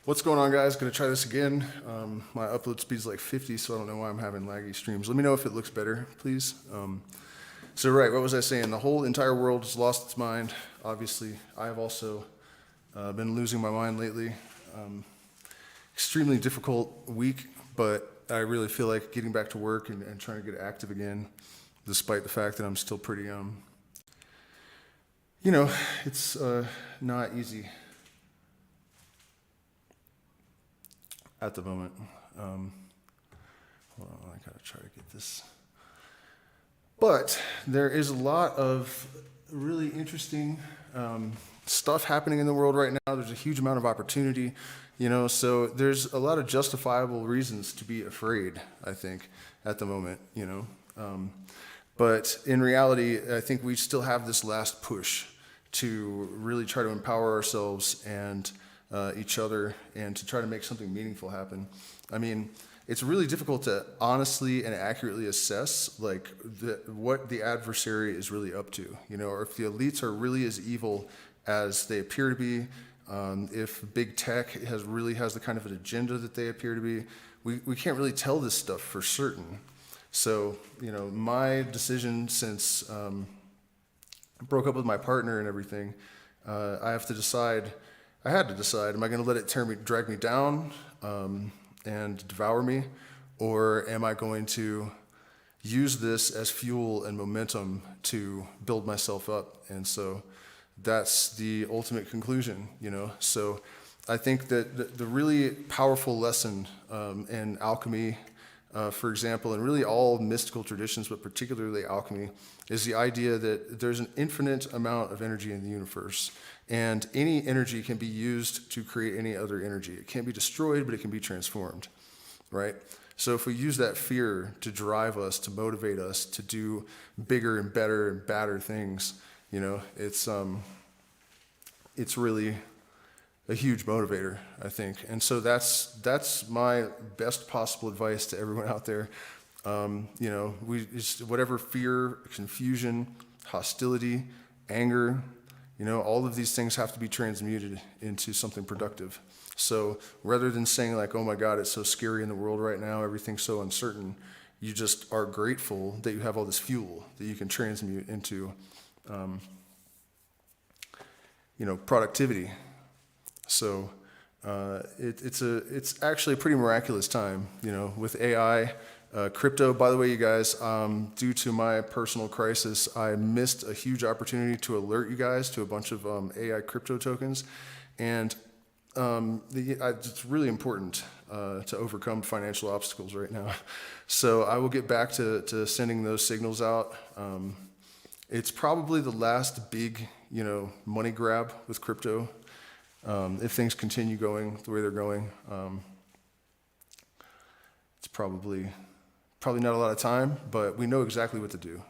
What's going on, guys? Gonna try this again. My upload speed's like 50, so I don't know why I'm having laggy streams. Let me know if it looks better, please. Right, what was I saying? The whole entire world has lost its mind. Obviously, I have also been losing my mind lately. Extremely difficult week, but I really feel like getting back to work and trying to get active again, despite the fact that I'm still pretty, it's not easy at the moment. Hold on, I gotta try to get this. But there is a lot of really interesting stuff happening in the world right now. There's a huge amount of opportunity, so there's a lot of justifiable reasons to be afraid, I think, at the moment, But in reality, I think we still have this last push to really try to empower ourselves and each other and to try to make something meaningful happen. I mean, it's really difficult to honestly and accurately assess what the adversary is really up to, or if the elites are really as evil as they appear to be, if big tech really has the kind of an agenda that they appear to be. We can't really tell this stuff for certain. So, my decision since I broke up with my partner and everything, I had to decide, am I going to let it drag me down and devour me, or am I going to use this as fuel and momentum to build myself up? And so that's the ultimate conclusion, So I think that the really powerful lesson in alchemy, for example, and really all mystical traditions, but particularly alchemy, is the idea that there's an infinite amount of energy in the universe, and any energy can be used to create any other energy. It can't be destroyed, but it can be transformed, right? So if we use that fear to drive us, to motivate us, to do bigger and better and badder things, it's really a huge motivator, I think. And so that's my best possible advice to everyone out there. Whatever fear, confusion, hostility, anger, all of these things have to be transmuted into something productive. So rather than saying like, oh my God, it's so scary in the world right now, everything's so uncertain, you just are grateful that you have all this fuel that you can transmute into, productivity. So it's actually a pretty miraculous time, with AI. Crypto, by the way, you guys, due to my personal crisis, I missed a huge opportunity to alert you guys to a bunch of AI crypto tokens. And it's really important to overcome financial obstacles right now. So I will get back to sending those signals out. It's probably the last big, money grab with crypto. If things continue going the way they're going, it's probably not a lot of time, but we know exactly what to do.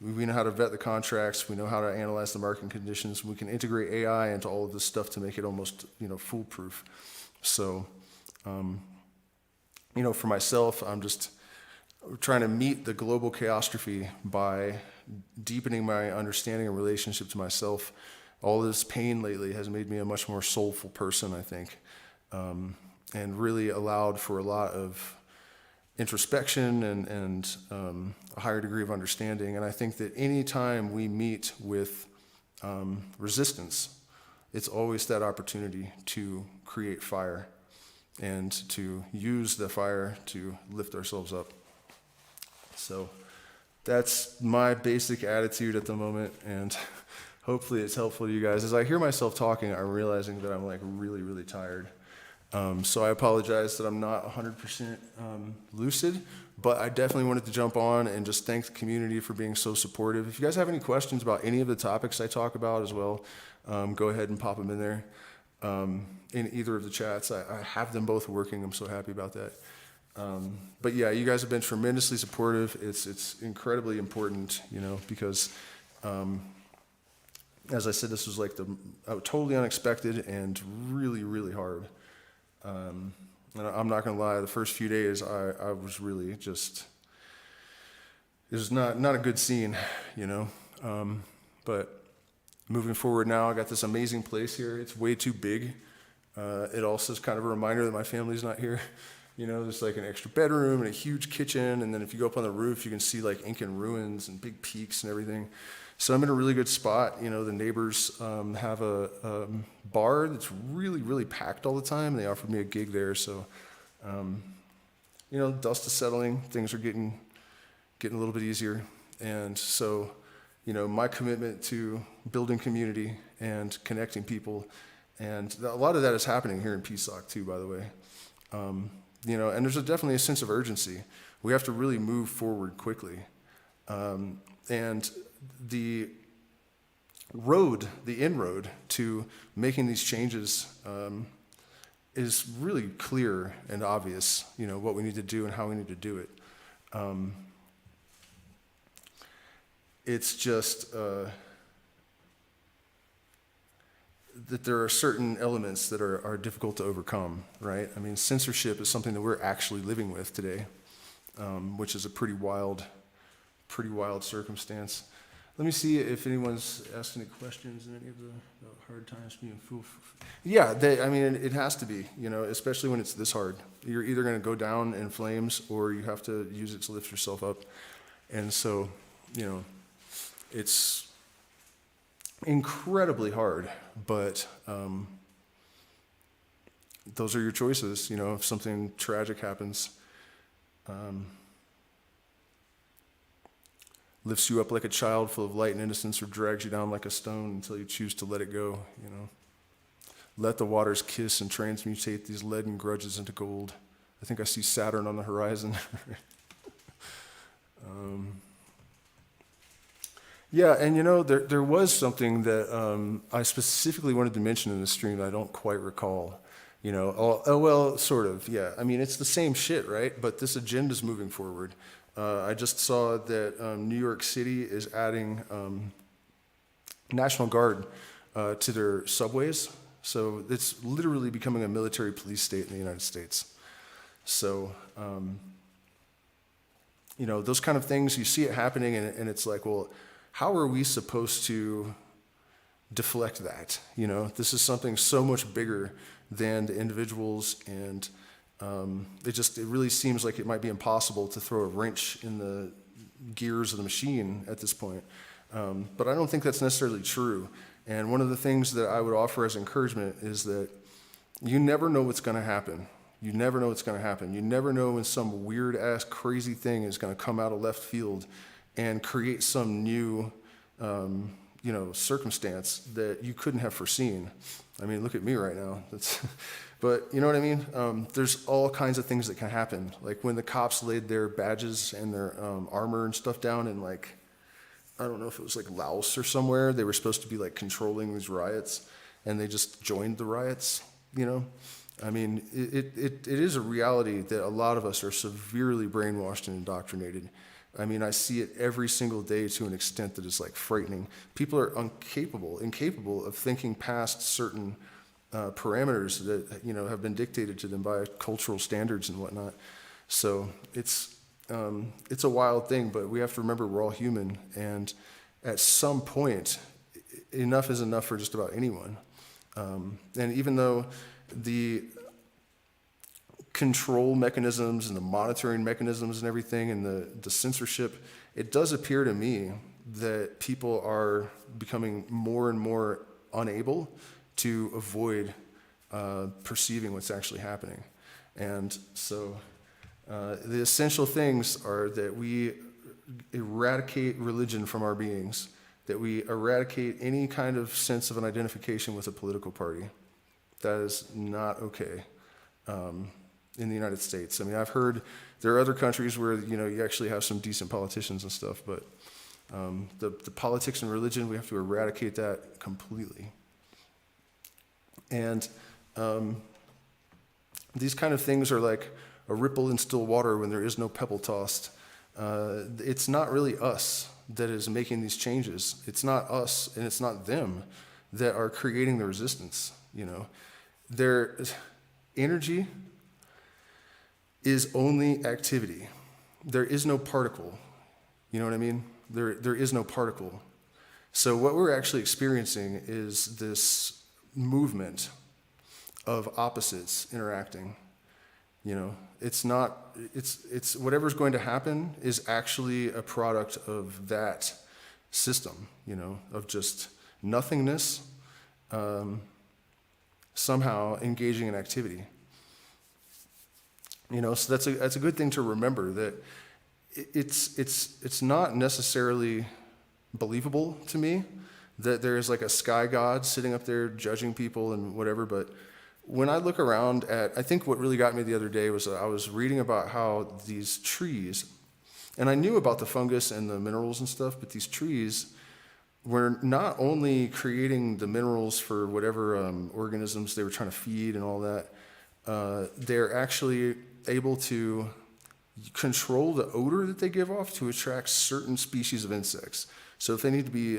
We know how to vet the contracts. We know how to analyze the market conditions. We can integrate AI into all of this stuff to make it almost, foolproof. So, for myself, I'm just trying to meet the global chaostrophe by deepening my understanding and relationship to myself. All this pain lately has made me a much more soulful person, I think, and really allowed for a lot of introspection and a higher degree of understanding. And I think that any time we meet with resistance, it's always that opportunity to create fire and to use the fire to lift ourselves up. So that's my basic attitude at the moment, and hopefully it's helpful to you guys. As I hear myself talking, I'm realizing that I'm really, really tired. So I apologize that I'm not 100% lucid, but I definitely wanted to jump on and just thank the community for being so supportive. If you guys have any questions about any of the topics I talk about as well, go ahead and pop them in there. In either of the chats, I have them both working. I'm so happy about that. But yeah, you guys have been tremendously supportive. It's incredibly important, because as I said, this was totally unexpected and really, really hard. And I'm not gonna lie, the first few days I was really just, it was not a good scene, but moving forward now, I got this amazing place here. It's way too big. It also is kind of a reminder that my family's not here. You know, there's like an extra bedroom and a huge kitchen, and then if you go up on the roof, you can see like Incan ruins and big peaks and everything. So I'm in a really good spot. You know, the neighbors have a bar that's really, really packed all the time. They offered me a gig there, so you know, dust is settling. Things are getting a little bit easier, and so you know, my commitment to building community and connecting people, and a lot of that is happening here in PSOC too, by the way. You know, and there's definitely a sense of urgency. We have to really move forward quickly. And the inroad to making these changes is really clear and obvious, you know, what we need to do and how we need to do it. It's just that there are certain elements that are difficult to overcome, right? I mean, censorship is something that we're actually living with today, which is a pretty wild circumstance. Let me see if anyone's asked any questions in any of the hard times being full. Yeah, I mean, it has to be, you know, especially when it's this hard. You're either going to go down in flames or you have to use it to lift yourself up. And so, you know, it's incredibly hard, but those are your choices. You know, if something tragic happens, lifts you up like a child full of light and innocence, or drags you down like a stone until you choose to let it go, you know. Let the waters kiss and transmutate these leaden grudges into gold. I think I see Saturn on the horizon. Yeah, and you know, there was something that I specifically wanted to mention in the stream that I don't quite recall. You know, well, sort of, yeah. I mean, it's the same shit, right? But this agenda's moving forward. I just saw that New York City is adding National Guard to their subways. So it's literally becoming a military police state in the United States. So, you know, those kind of things, you see it happening, and it's like, well, how are we supposed to deflect that? You know, this is something so much bigger than the individuals, and it really seems like it might be impossible to throw a wrench in the gears of the machine at this point. But I don't think that's necessarily true. And one of the things that I would offer as encouragement is that you never know what's going to happen. You never know what's going to happen. You never know when some weird-ass crazy thing is going to come out of left field and create some new, you know, circumstance that you couldn't have foreseen. I mean, look at me right now. But you know what I mean? There's all kinds of things that can happen. Like when the cops laid their badges and their armor and stuff down in, like, I don't know if it was like Laos or somewhere. They were supposed to be like controlling these riots, and they just joined the riots, you know? I mean, it is a reality that a lot of us are severely brainwashed and indoctrinated. I mean, I see it every single day to an extent that is like frightening. People are incapable of thinking past certain parameters that, you know, have been dictated to them by cultural standards and whatnot. So it's a wild thing, but we have to remember we're all human, and at some point, enough is enough for just about anyone. And even though the control mechanisms and the monitoring mechanisms and everything and the censorship, it does appear to me that people are becoming more and more unable to avoid perceiving what's actually happening. And so the essential things are that we eradicate religion from our beings, that we eradicate any kind of sense of an identification with a political party. That is not okay. In the United States. I mean, I've heard there are other countries where, you know, you actually have some decent politicians and stuff, but the politics and religion, we have to eradicate that completely. And these kind of things are like a ripple in still water when there is no pebble tossed. It's not really us that is making these changes. It's not us and it's not them that are creating the resistance, you know. Their energy is only activity. There is no particle. You know what I mean? There is no particle. So what we're actually experiencing is this movement of opposites interacting. It's not, it's whatever's going to happen is actually a product of that system, of just nothingness, somehow engaging in activity. So that's a good thing to remember, that it's not necessarily believable to me that there's like a sky god sitting up there judging people and whatever, but when I look around I think what really got me the other day was I was reading about how these trees, and I knew about the fungus and the minerals and stuff, but these trees were not only creating the minerals for whatever organisms they were trying to feed and all that, they're actually able to control the odor that they give off to attract certain species of insects. So if they need to be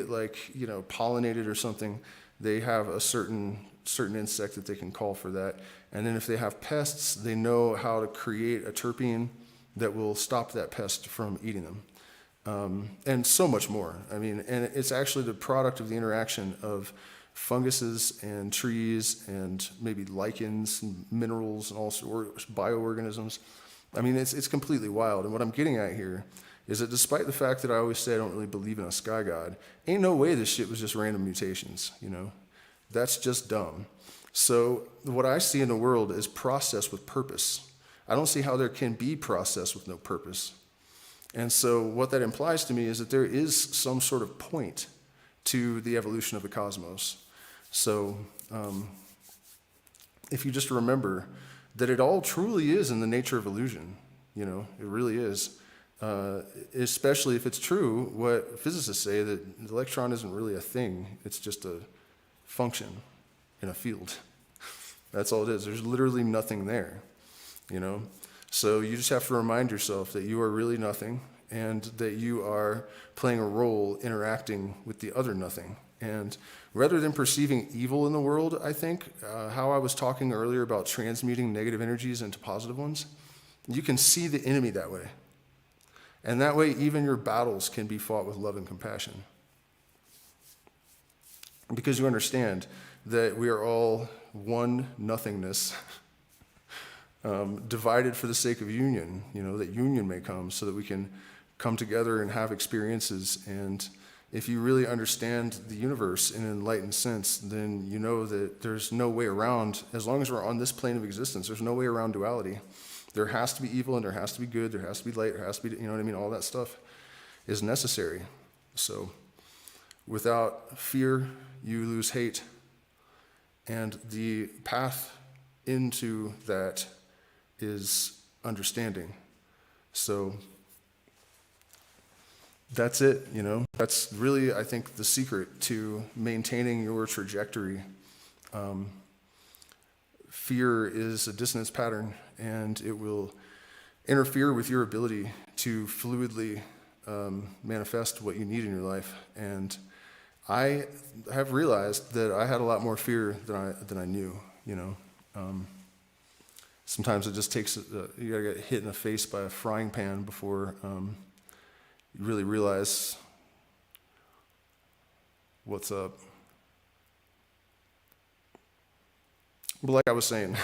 pollinated or something, they have a certain insect that they can call for that. And then if they have pests, they know how to create a terpene that will stop that pest from eating them. And so much more. And it's actually the product of the interaction of funguses and trees and maybe lichens and minerals and all sorts of bioorganisms. It's completely wild. And what I'm getting at here is that despite the fact that I always say I don't really believe in a sky god, ain't no way this shit was just random mutations, That's just dumb. So what I see in the world is process with purpose. I don't see how there can be process with no purpose. And so what that implies to me is that there is some sort of point to the evolution of the cosmos. So if you just remember that it all truly is in the nature of illusion, it really is. Especially if it's true what physicists say, that the electron isn't really a thing, it's just a function in a field. That's all it is. There's literally nothing there, So you just have to remind yourself that you are really nothing, and that you are playing a role interacting with the other nothing. And rather than perceiving evil in the world, I think, how I was talking earlier about transmuting negative energies into positive ones, you can see the enemy that way. And that way, even your battles can be fought with love and compassion. Because you understand that we are all one nothingness, divided for the sake of union, that union may come so that we can come together and have experiences. And if you really understand the universe in an enlightened sense, then you know that there's no way around, as long as we're on this plane of existence, there's no way around duality. There has to be evil and there has to be good, there has to be light, there has to be, all that stuff is necessary. So without fear, you lose hate. And the path into that is understanding. So that's it, That's really, I think, the secret to maintaining your trajectory. Fear is a dissonance pattern, and it will interfere with your ability to fluidly manifest what you need in your life. And I have realized that I had a lot more fear than I knew. Sometimes it just takes you gotta get hit in the face by a frying pan before you really realize what's up. But like I was saying,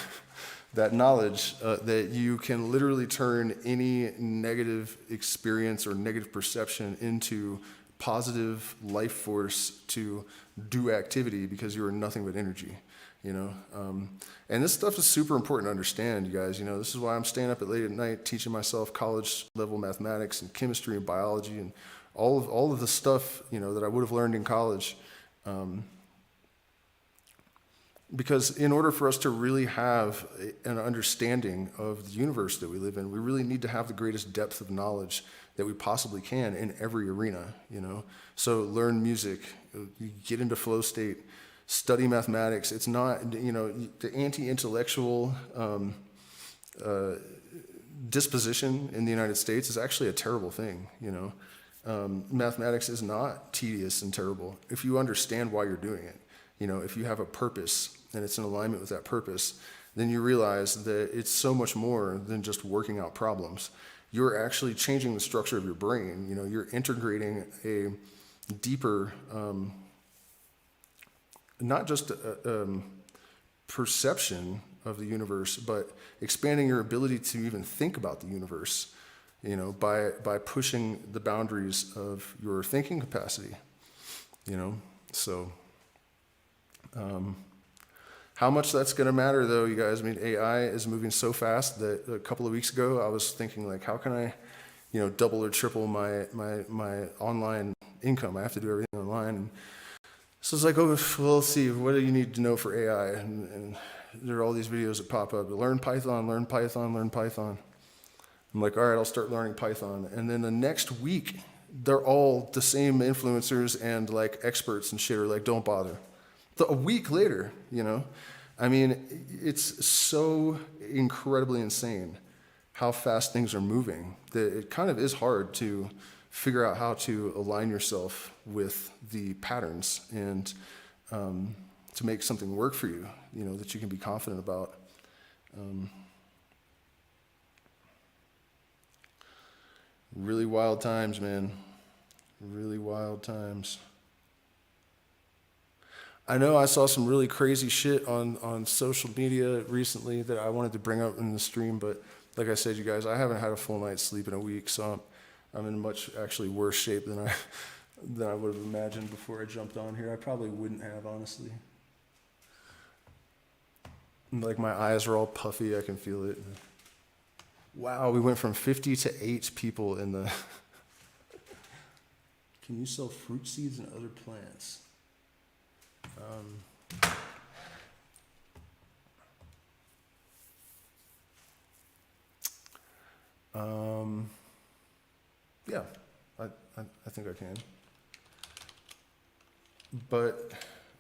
that knowledge that you can literally turn any negative experience or negative perception into positive life force to do activity, because you are nothing but energy, and this stuff is super important to understand, you guys. This is why I'm staying up late at night teaching myself college level mathematics and chemistry and biology and all of the stuff that I would have learned in college, because in order for us to really have an understanding of the universe that we live in, we really need to have the greatest depth of knowledge that we possibly can in every arena, So learn music, get into flow state, study mathematics. It's not, the anti-intellectual disposition in the United States is actually a terrible thing, Mathematics is not tedious and terrible if you understand why you're doing it. If you have a purpose and it's in alignment with that purpose, then you realize that it's so much more than just working out problems. You're actually changing the structure of your brain. You're integrating deeper, not just perception of the universe, but expanding your ability to even think about the universe, by pushing the boundaries of your thinking capacity, So, how much that's going to matter, though, you guys? I mean, AI is moving so fast that a couple of weeks ago, I was thinking, like, how can I, double or triple my online income? I have to do everything online. And so it's like, oh, well, let's see, what do you need to know for AI? And there are all these videos that pop up. Learn Python, learn Python, learn Python. I'm like, all right, I'll start learning Python. And then the next week, they're all the same influencers and like experts and shit are like, don't bother. A week later, I mean, it's so incredibly insane how fast things are moving that it kind of is hard to figure out how to align yourself with the patterns and to make something work for you, that you can be confident about. Really wild times, man. Really wild times. I know I saw some really crazy shit on social media recently that I wanted to bring up in the stream, but like I said, you guys, I haven't had a full night's sleep in a week, so I'm in much actually worse shape than I would have imagined before I jumped on here. I probably wouldn't have, honestly. Like my eyes are all puffy, I can feel it. Wow, we went from 50 to 8 people in the... Can you sell fruit seeds and other plants? Yeah, I think I can. But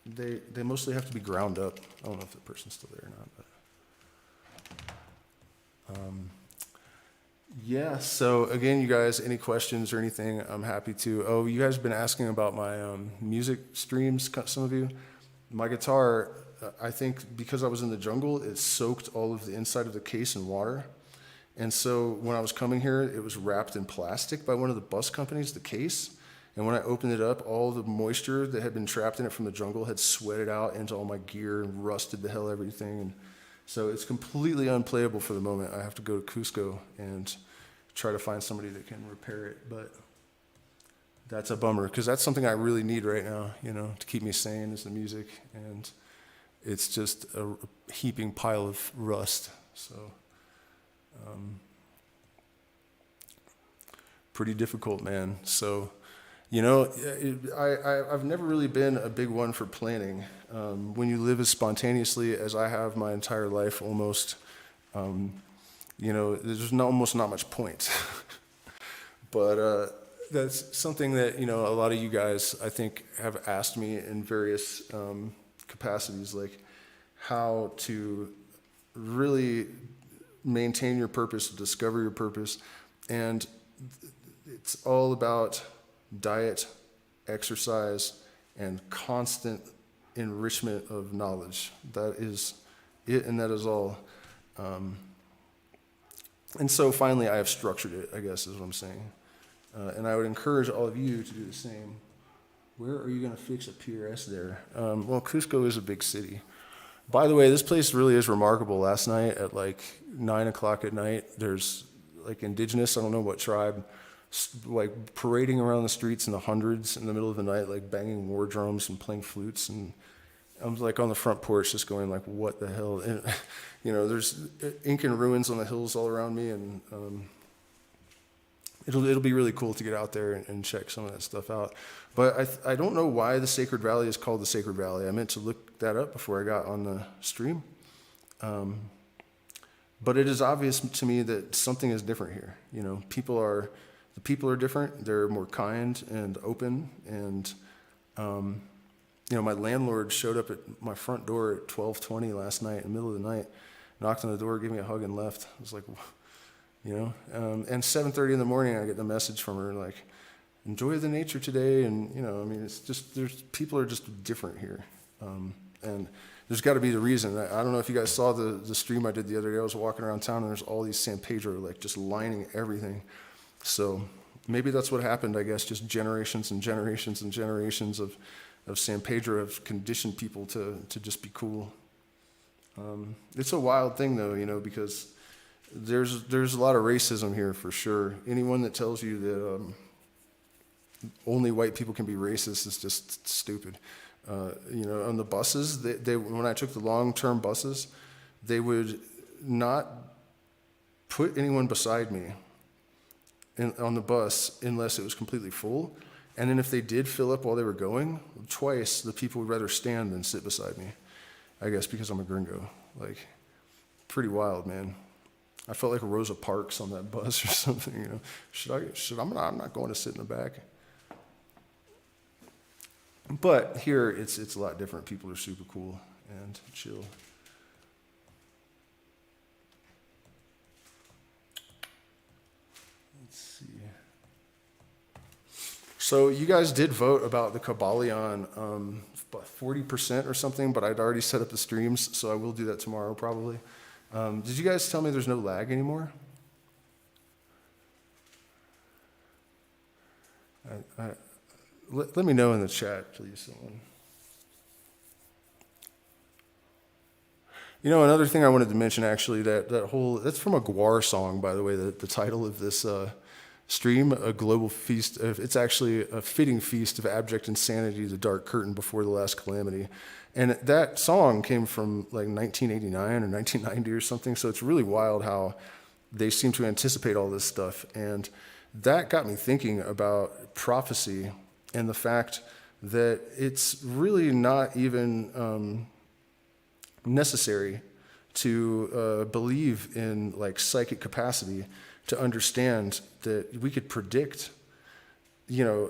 they mostly have to be ground up. I don't know if the person's still there or not, but yeah. So again, you guys, any questions or anything, I'm happy to. Oh, you guys have been asking about my music streams. Some of you, my guitar. I think because I was in the jungle, it soaked all of the inside of the case in water. And so when I was coming here, it was wrapped in plastic by one of the bus companies, the case. And when I opened it up, all the moisture that had been trapped in it from the jungle had sweated out into all my gear and rusted the hell everything. And so it's completely unplayable for the moment. I have to go to Cusco and try to find somebody that can repair it. But that's a bummer because that's something I really need right now, to keep me sane is the music. And it's just a heaping pile of rust. So... pretty difficult, man. So, I've never really been a big one for planning. When you live as spontaneously as I have my entire life almost, there's almost not much point. But that's something that, a lot of you guys, I think, have asked me in various capacities, like how to really maintain your purpose, discover your purpose, and it's all about diet, exercise, and constant enrichment of knowledge. That is it, and that is all. And so finally, I have structured it, I guess is what I'm saying. And I would encourage all of you to do the same. Where are you going to fix a PRS there? Well, Cusco is a big city. By the way, this place really is remarkable. Last night at like 9 o'clock at night, there's like indigenous, I don't know what tribe, like parading around the streets in the hundreds in the middle of the night, like banging war drums and playing flutes. And I'm like on the front porch just going like, what the hell? And, there's Incan ruins on the hills all around me. And it'll be really cool to get out there and check some of that stuff out. But I don't know why the Sacred Valley is called the Sacred Valley. I meant to look that up before I got on the stream. But it is obvious to me that something is different here. The people are different. They're more kind and open. And, my landlord showed up at my front door at 12:20 last night in the middle of the night, knocked on the door, gave me a hug and left. I was like, and 7:30 in the morning, I get the message from her like, enjoy the nature today. And, it's just, people are just different here. And there's got to be the reason. I don't know if you guys saw the stream I did the other day. I was walking around town and there's all these San Pedro like just lining everything. So Maybe that's what happened, I guess, just generations and generations and generations of San Pedro have conditioned people to just be cool. It's a wild thing, though, because there's a lot of racism here for sure. Anyone that tells you that only white people can be racist is just stupid. On the buses, they when I took the long-term buses, they would not put anyone beside me on the bus unless it was completely full. And then if they did fill up while they were going, twice the people would rather stand than sit beside me. I guess because I'm a gringo. Like, pretty wild, man. I felt like Rosa Parks on that bus or something, I'm not going to sit in the back. But here, it's a lot different. People are super cool and chill. Let's see. So you guys did vote about the Kabbalion, about 40% or something, but I'd already set up the streams, so I will do that tomorrow probably. Did you guys tell me there's no lag anymore? Let me know in the chat, please, someone. Another thing I wanted to mention, actually, that's from a Gwar song, by the way, the title of this stream, A Global Feast. It's actually a fitting feast of abject insanity, the dark curtain before the last calamity. And that song came from like 1989 or 1990 or something, so it's really wild how they seem to anticipate all this stuff. And that got me thinking about prophecy and the fact that it's really not even necessary to believe in like psychic capacity to understand that we could predict,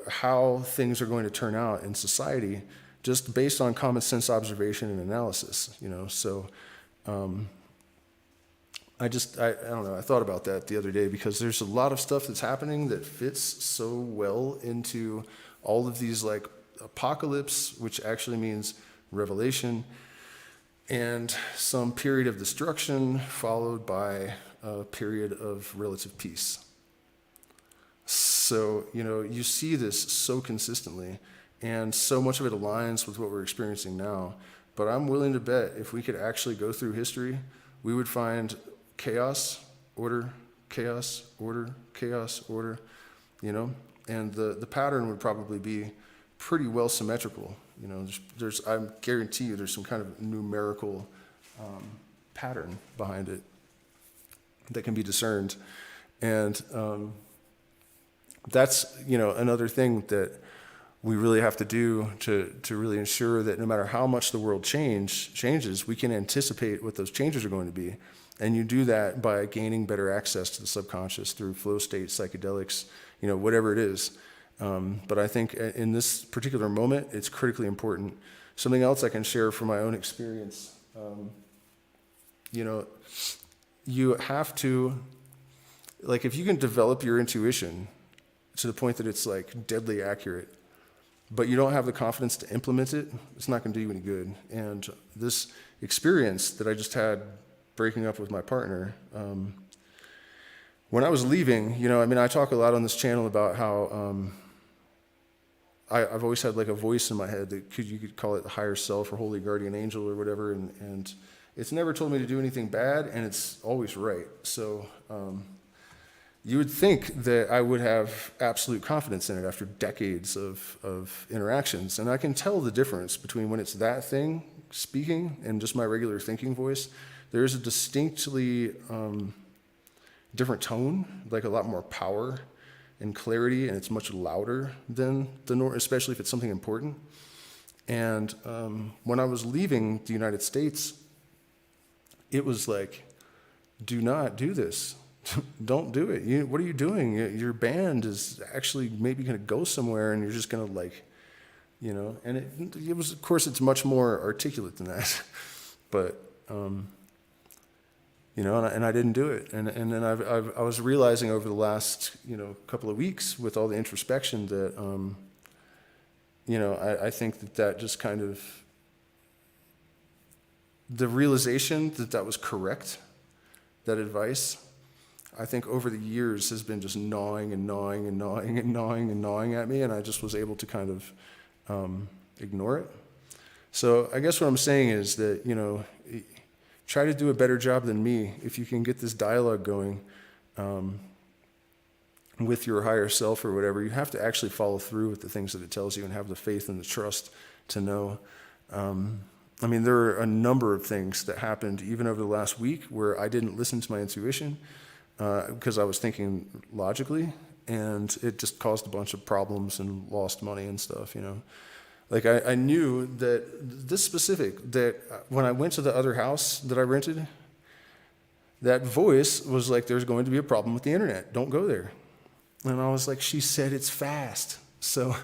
how things are going to turn out in society just based on common sense observation and analysis, So I don't know, I thought about that the other day because there's a lot of stuff that's happening that fits so well into all of these like apocalypse, which actually means revelation, and some period of destruction followed by a period of relative peace. So, you see this so consistently, and so much of it aligns with what we're experiencing now. But I'm willing to bet if we could actually go through history, we would find chaos, order, chaos, order, chaos, order, and the pattern would probably be pretty well symmetrical. I guarantee you there's some kind of numerical pattern behind it that can be discerned. And that's, another thing that we really have to do to really ensure that no matter how much the world changes, we can anticipate what those changes are going to be. And you do that by gaining better access to the subconscious through flow state, psychedelics, whatever it is. But I think in this particular moment, it's critically important. Something else I can share from my own experience, you have to, like, if you can develop your intuition to the point that it's like deadly accurate, but you don't have the confidence to implement it, it's not going to do you any good. And this experience that I just had breaking up with my partner, when I was leaving, I talk a lot on this channel about how I've always had like a voice in my head that you could call it the higher self or holy guardian angel or whatever, and it's never told me to do anything bad, and it's always right. So you would think that I would have absolute confidence in it after decades of interactions, and I can tell the difference between when it's that thing speaking and just my regular thinking voice. There is a distinctly different tone, like a lot more power and clarity, and it's much louder than the norm, especially if it's something important. And when I was leaving the United States, it was like, do not do this. Don't do it. What are you doing? Your band is actually maybe going to go somewhere, and you're just going to and it was, of course, it's much more articulate than that. But, and I didn't do it. And then I was realizing over the last, couple of weeks with all the introspection that, I think that just kind of, the realization that was correct, that advice, I think over the years has been just gnawing and gnawing and gnawing and gnawing and gnawing at me, and I just was able to kind of ignore it. So I guess what I'm saying is that, try to do a better job than me if you can get this dialogue going with your higher self or whatever. You have to actually follow through with the things that it tells you and have the faith and the trust to know. There are a number of things that happened even over the last week where I didn't listen to my intuition because I was thinking logically, and it just caused a bunch of problems and lost money and stuff, Like I knew that that when I went to the other house that I rented, that voice was like, there's going to be a problem with the internet. Don't go there. And I was like, she said it's fast. So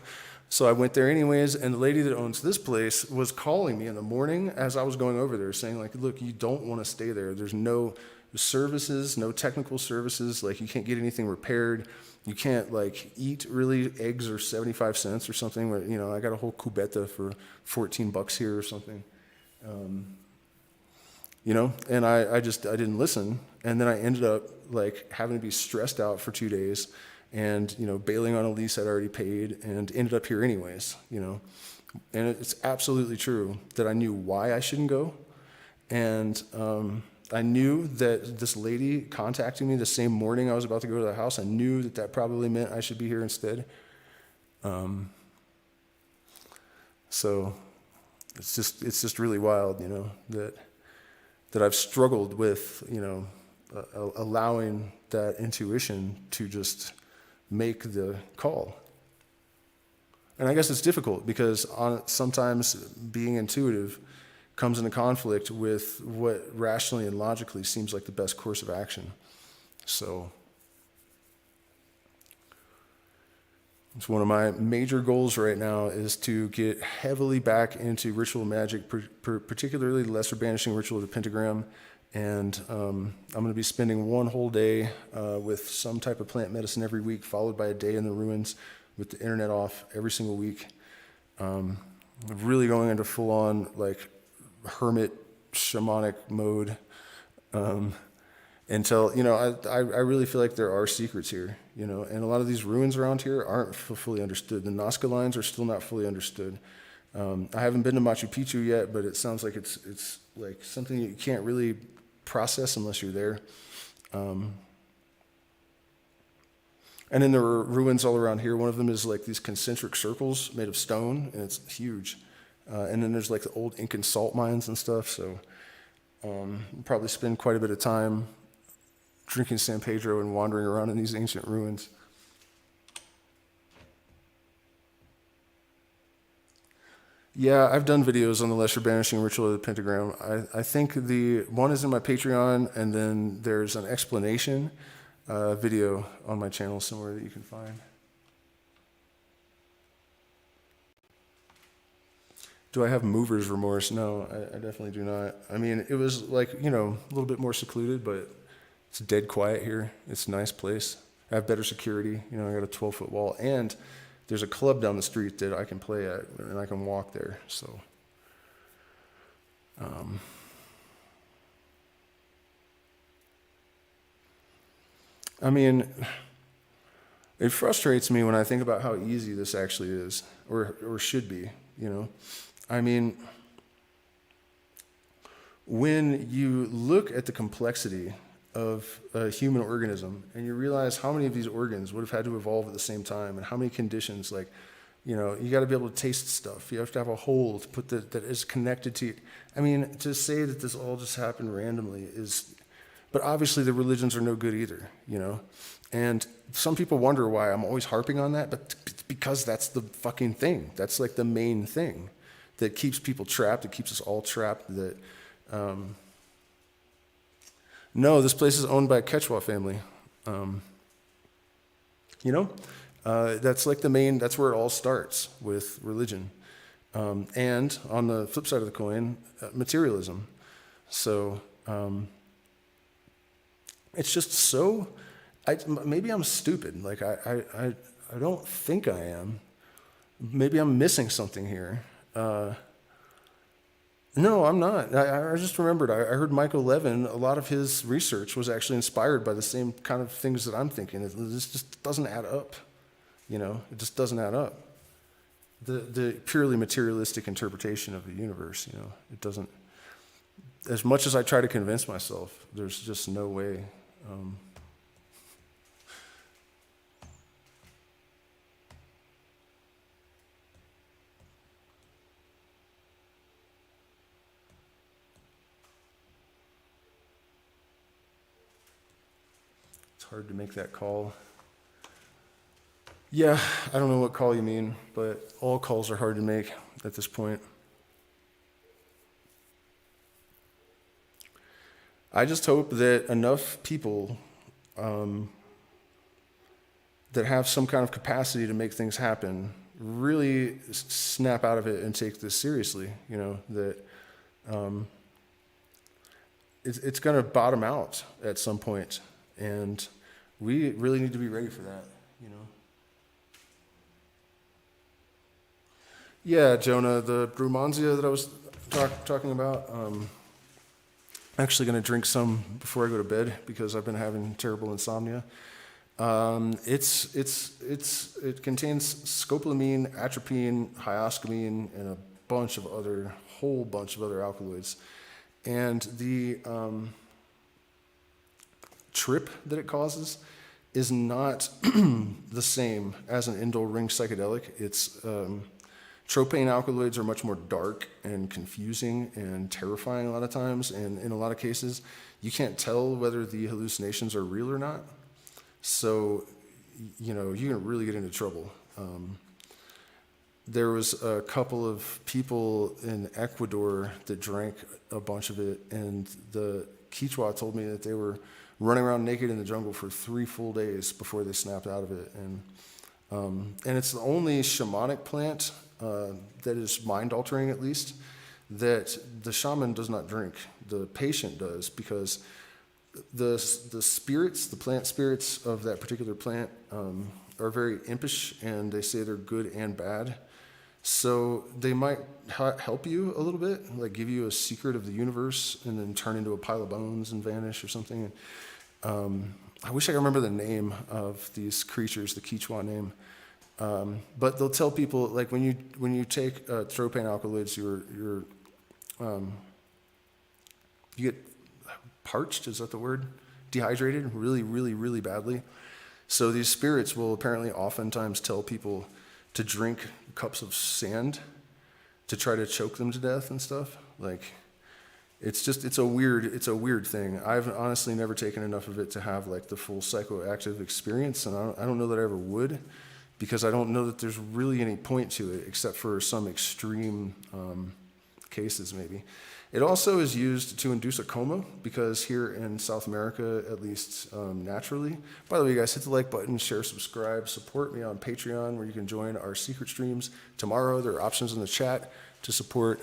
I went there anyways, and the lady that owns this place was calling me in the morning as I was going over there saying like, look, you don't want to stay there. There's no services, no technical services. Like you can't get anything repaired. You can't like eat really. Eggs are 75 cents or something. I got a whole cubeta for $14 here or something. And I didn't listen. And then I ended up like having to be stressed out for 2 days and, bailing on a lease I'd already paid and ended up here anyways, And it's absolutely true that I knew why I shouldn't go. And, I knew that this lady contacting me the same morning I was about to go to the house, I knew that probably meant I should be here instead. So it's just really wild, that I've struggled with, allowing that intuition to just make the call. And I guess it's difficult because sometimes being intuitive comes into conflict with what rationally and logically seems like the best course of action. So it's one of my major goals right now is to get heavily back into ritual magic, particularly the lesser banishing ritual of the pentagram. And I'm going to be spending one whole day with some type of plant medicine every week, followed by a day in the ruins with the internet off every single week. Really going into full-on like hermit shamanic mode until I really feel like there are secrets here, and a lot of these ruins around here aren't fully understood. The Nazca lines are still not fully understood. I haven't been to Machu Picchu yet, but it sounds like it's like something you can't really process unless you're there. And then there are ruins all around here. One of them is like these concentric circles made of stone, and it's huge. And then there's like the old Incan salt mines and stuff. So we'll probably spend quite a bit of time drinking San Pedro and wandering around in these ancient ruins. Yeah, I've done videos on the lesser banishing ritual of the pentagram. I think the one is in my Patreon, and then there's an explanation video on my channel somewhere that you can find. Do I have mover's remorse? No, I definitely do not. It was like, a little bit more secluded, but it's dead quiet here. It's a nice place. I have better security. I got a 12-foot wall, and there's a club down the street that I can play at, and I can walk there. So, it frustrates me when I think about how easy this actually is, or should be, when you look at the complexity of a human organism and you realize how many of these organs would have had to evolve at the same time and how many conditions, like, you got to be able to taste stuff. You have to have a hole to put that is connected to you. To say that this all just happened randomly but obviously the religions are no good either, And some people wonder why I'm always harping on that, but it's because that's the fucking thing. That's like the main thing that keeps people trapped. It keeps us all trapped. No, this place is owned by a Quechua family. That's like that's where it all starts with religion. And on the flip side of the coin, materialism. So it's just so, maybe I'm stupid. Like I don't think I am. Maybe I'm missing something here. No, I'm not. I just remembered. I heard Michael Levin, a lot of his research was actually inspired by the same kind of things that I'm thinking. This just doesn't add up. It just doesn't add up. The purely materialistic interpretation of the universe, it doesn't. As much as I try to convince myself, there's just no way. It's hard to make that call. Yeah, I don't know what call you mean, but all calls are hard to make at this point. I just hope that enough people that have some kind of capacity to make things happen really snap out of it and take this seriously, that it's going to bottom out at some point, and we really need to be ready for that. Yeah, Jonah, the brumansia that I was talking about, I'm actually going to drink some before I go to bed because I've been having terrible insomnia. It contains scopolamine, atropine, hyoscamine, and a whole bunch of other alkaloids. And the trip that it causes is not the same as an indole ring psychedelic. It's tropane alkaloids are much more dark and confusing and terrifying a lot of times, and in a lot of cases, you can't tell whether the hallucinations are real or not. So, you can really get into trouble. There was a couple of people in Ecuador that drank a bunch of it, and the Quichua told me that they were running around naked in the jungle for 3 full days before they snapped out of it. And it's the only shamanic plant that is mind-altering, at least, that the shaman does not drink. The patient does, because the spirits, the plant spirits of that particular plant are very impish, and they say they're good and bad. So they might help you a little bit, like give you a secret of the universe and then turn into a pile of bones and vanish or something. I wish I could remember the name of these creatures, the Quichua name. But they'll tell people, like, when you take tropane alkaloids, you get parched, is that the word? Dehydrated really, really, really badly. So these spirits will apparently oftentimes tell people to drink cups of sand to try to choke them to death and stuff. Like, it's a weird thing. I've honestly never taken enough of it to have like the full psychoactive experience, and I don't know that I ever would, because I don't know that there's really any point to it except for some extreme cases maybe. It also is used to induce a coma, because here in South America, at least naturally. By the way, guys, hit the like button, share, subscribe, support me on Patreon, where you can join our secret streams tomorrow. There are options in the chat to support.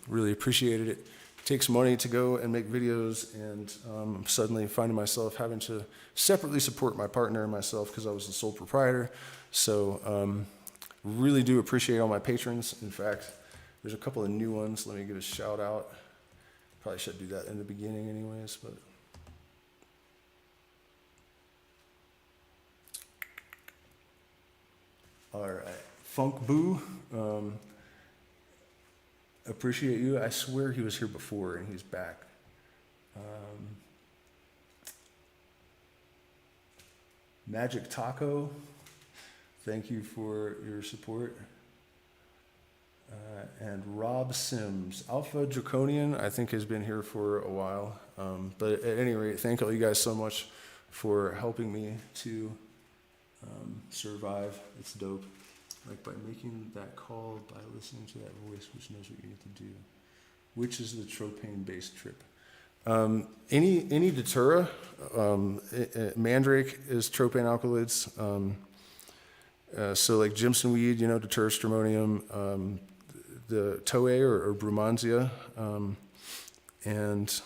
Really appreciated it. It takes money to go and make videos, and I'm suddenly finding myself having to separately support my partner and myself because I was the sole proprietor. So really do appreciate all my patrons. In fact, there's a couple of new ones. Let me give a shout out. Probably should do that in the beginning anyways, but all right. Funk Boo, appreciate you. I swear he was here before and he's back. Magic Taco, thank you for your support. And Rob Sims, Alpha Draconian, I think has been here for a while. But at any rate, thank all you guys so much for helping me to survive. It's dope. Like, by making that call, by listening to that voice, which knows what you need to do, which is the tropane-based trip. Any datura, mandrake is tropane alkaloids. So like Jimson weed, datura stramonium, the toei or brumansia, and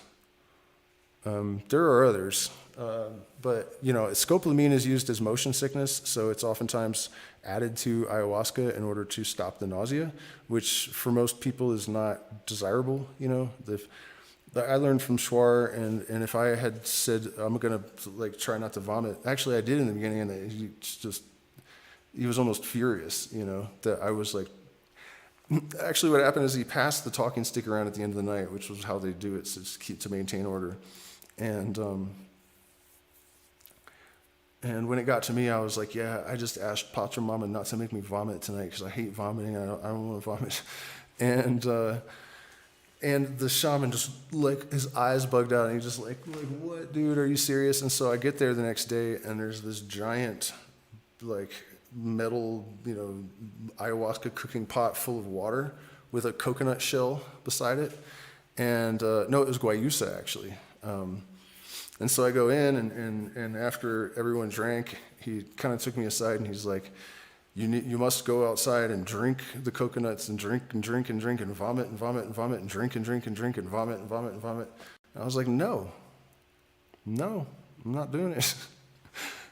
There are others, but scopolamine is used as motion sickness, so it's oftentimes added to ayahuasca in order to stop the nausea, which for most people is not desirable. I learned from Schwar, and if I had said I'm gonna try not to vomit, actually I did in the beginning, and he was almost furious, that I was like. Actually, what happened is he passed the talking stick around at the end of the night, which was how they do it, to maintain order. And when it got to me, I was like, yeah, I just asked Pachamama not to make me vomit tonight because I hate vomiting. I don't want to vomit. And the shaman just his eyes bugged out, and he just like, what, dude? Are you serious? And so I get there the next day, and there's this giant metal, ayahuasca cooking pot full of water with a coconut shell beside it. And no, it was guayusa actually. And so I go in, and after everyone drank, he kind of took me aside, and he's like, you must go outside and drink the coconuts and drink and drink and drink and vomit and vomit and vomit and drink and drink and drink and vomit and vomit and vomit. And I was like, no, I'm not doing it.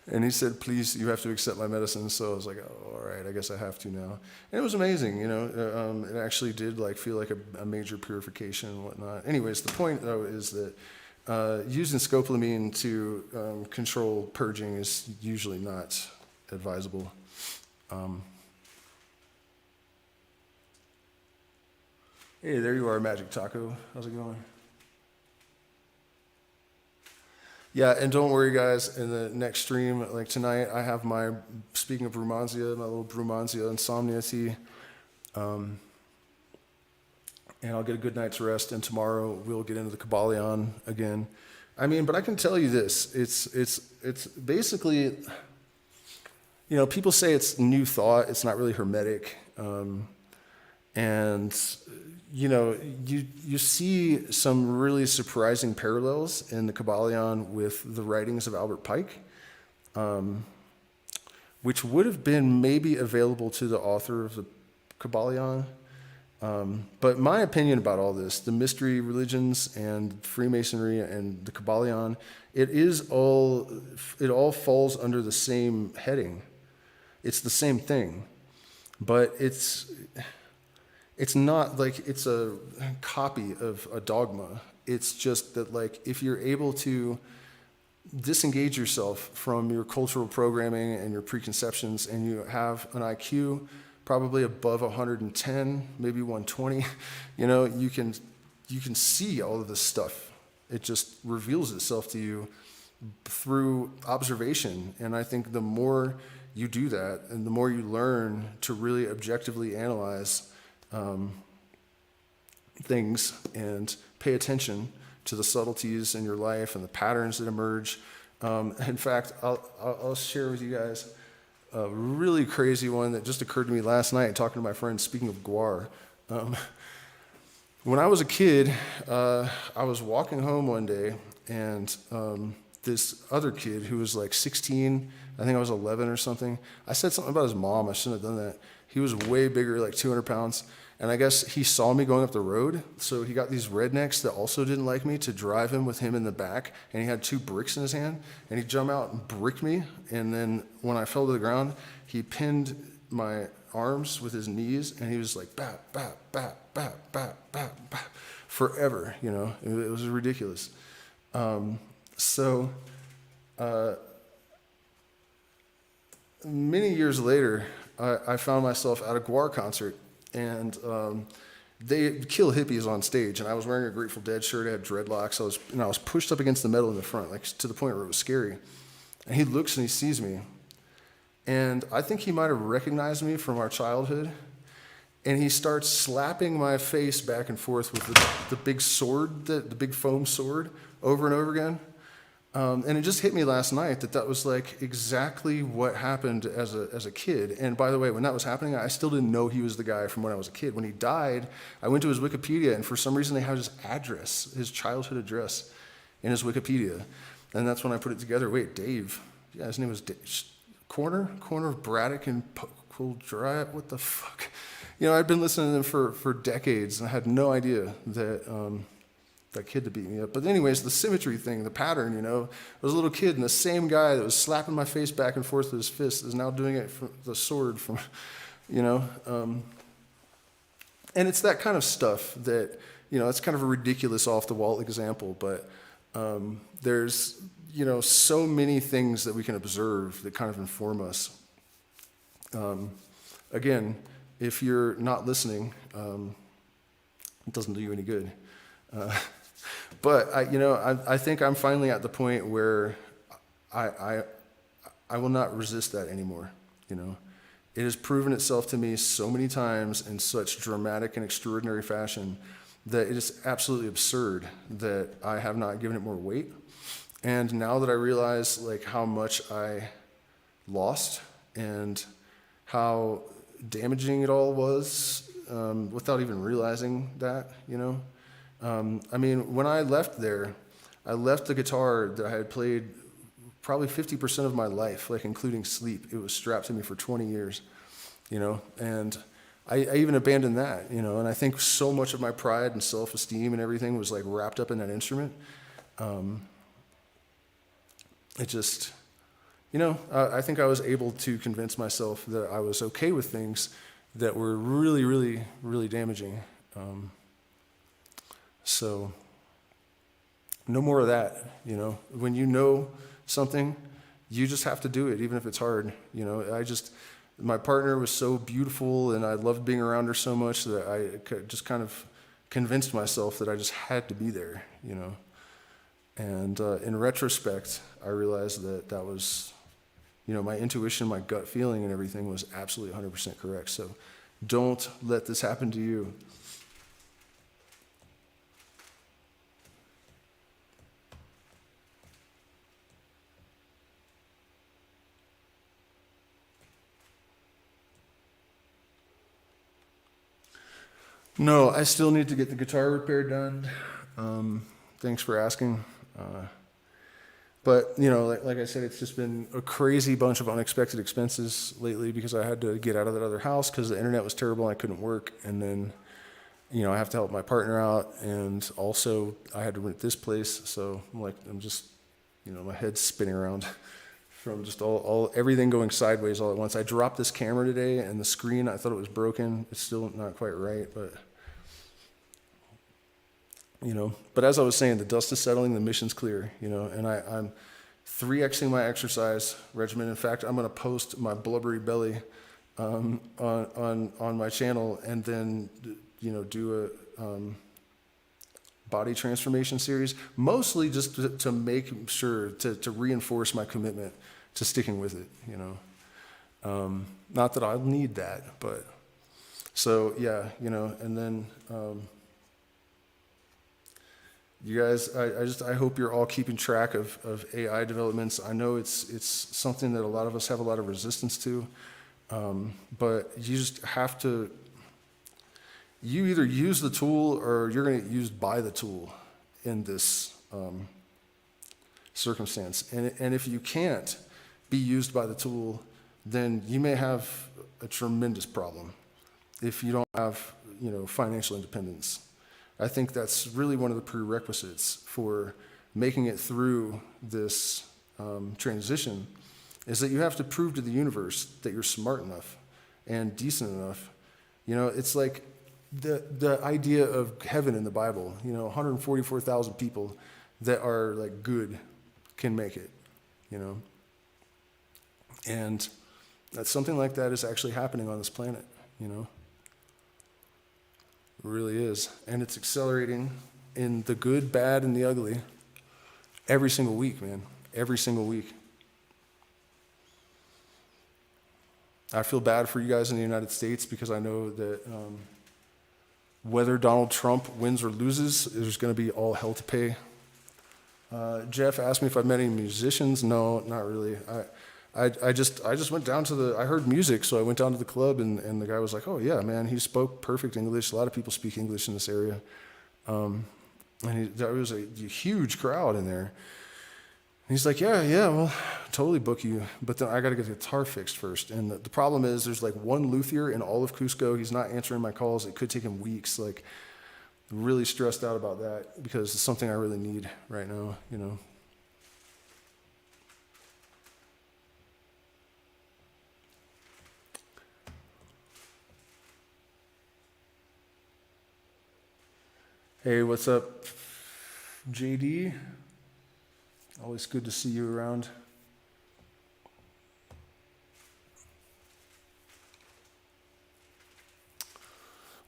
And he said, please, you have to accept my medicine. So I was like, oh, all right, I guess I have to now. And it was amazing, it actually did feel like a major purification and whatnot. Anyways, the point though is that using scopolamine to control purging is usually not advisable. Hey, there you are, Magic Taco. How's it going? Yeah, and don't worry, guys. In the next stream, tonight, I have speaking of Brumansia, my little Brumansia insomnia tea. And I'll get a good night's rest, and tomorrow we'll get into the Kabbalion again. But I can tell you this. It's basically, people say it's new thought. It's not really hermetic. You see some really surprising parallels in the Kabbalion with the writings of Albert Pike, which would have been maybe available to the author of the Kabbalion. But my opinion about all this, the mystery religions and Freemasonry and the Kabbalion, it all falls under the same heading. It's the same thing, but it's not it's a copy of a dogma. It's just that if you're able to disengage yourself from your cultural programming and your preconceptions, and you have an IQ probably above 110, maybe 120, you can see all of this stuff. It just reveals itself to you through observation. And I think the more you do that, and the more you learn to really objectively analyze things and pay attention to the subtleties in your life and the patterns that emerge. In fact, I'll share with you guys a really crazy one that just occurred to me last night talking to my friend, speaking of guar. When I was a kid, I was walking home one day, and this other kid who was 16, I think I was 11 or something, I said something about his mom. I shouldn't have done that. He was way bigger, 200 pounds. And I guess he saw me going up the road, so he got these rednecks that also didn't like me to drive him with him in the back, and he had 2 bricks in his hand, and he'd jump out and brick me, and then when I fell to the ground, he pinned my arms with his knees, and he was like, bap, bap, bap, bap, bap, bap, bap, forever, It was ridiculous. Many years later, I found myself at a guar concert, and they kill hippies on stage, and I was wearing a Grateful Dead shirt. I had dreadlocks. I was pushed up against the metal in the front, to the point where it was scary. And he looks and he sees me, and I think he might have recognized me from our childhood. And he starts slapping my face back and forth with the big sword, the big foam sword, over and over again. And it just hit me last night that was exactly what happened as a kid. And by the way, when that was happening, I still didn't know he was the guy from when I was a kid. When he died, I went to his Wikipedia, and for some reason they had his address, his childhood address, in his Wikipedia. And that's when I put it together. Wait, Dave. Yeah, his name was Dave. Corner of Braddock and Cool Drive. What the fuck? I'd been listening to them for decades, and I had no idea that that kid to beat me up. But anyways, the symmetry thing, the pattern, you know, I was a little kid, and the same guy that was slapping my face back and forth with his fist is now doing it for the sword from, you know. And it's that kind of stuff that, you know, it's kind of a ridiculous off-the-wall example, but there's, you know, so many things that we can observe that kind of inform us. Again, if you're not listening, it doesn't do you any good. But I think I'm finally at the point where I will not resist that anymore. You know, it has proven itself to me so many times in such dramatic and extraordinary fashion that it is absolutely absurd that I have not given it more weight. And now that I realize like how much I lost and how damaging it all was, without even realizing that, you know. I mean, when I left there, I left the guitar that I had played probably 50% of my life, like including sleep. It was strapped to me for 20 years, you know, and I even abandoned that, you know, and I think so much of my pride and self-esteem and everything was like wrapped up in that instrument. It just, you know, I think I was able to convince myself that I was okay with things that were really, really, really damaging. So no more of that, you know. When you know something, you just have to do it, even if it's hard. You know, my partner was so beautiful, and I loved being around her so much that I just kind of convinced myself that I just had to be there, you know. And in retrospect, I realized that was, you know, my intuition, my gut feeling and everything was absolutely 100% correct. So don't let this happen to you. No, I still need to get the guitar repair done. Thanks for asking. But, you know, like I said, it's just been a crazy bunch of unexpected expenses lately because I had to get out of that other house because the internet was terrible and I couldn't work. And then, you know, I have to help my partner out. And also I had to rent this place. So I'm just, you know, my head's spinning around from just everything going sideways all at once. I dropped this camera today and the screen, I thought it was broken. It's still not quite right, but... You know, but as I was saying, the dust is settling, the mission's clear, you know, and I'm 3xing my exercise regimen. In fact, I'm going to post my blubbery belly on my channel and then, you know, do a body transformation series, mostly just to make sure, to reinforce my commitment to sticking with it, you know. Not that I'll need that, but so, yeah, you know, and then... You guys, I hope you're all keeping track of AI developments. I know it's something that a lot of us have a lot of resistance to, but you just have to, you either use the tool or you're going to get used by the tool in this circumstance. And if you can't be used by the tool, then you may have a tremendous problem if you don't have, you know, financial independence. I think that's really one of the prerequisites for making it through this transition is that you have to prove to the universe that you're smart enough and decent enough. You know, it's like the idea of heaven in the Bible, you know, 144,000 people that are like good can make it, you know. And that something like that is actually happening on this planet, you know. It really is. And it's accelerating in the good, bad, and the ugly every single week, man. Every single week. I feel bad for you guys in the United States because I know that whether Donald Trump wins or loses, there's going to be all hell to pay. Jeff asked me if I've met any musicians. No, not really. I just went down to I heard music, so I went down to the club, and the guy was like, oh, yeah, man, he spoke perfect English. A lot of people speak English in this area. And there was a huge crowd in there. And he's like, yeah, well, totally book you, but then I got to get the guitar fixed first. And the problem is there's like one luthier in all of Cusco. He's not answering my calls. It could take him weeks. Like, really stressed out about that because it's something I really need right now, you know. Hey, what's up, JD? Always good to see you around.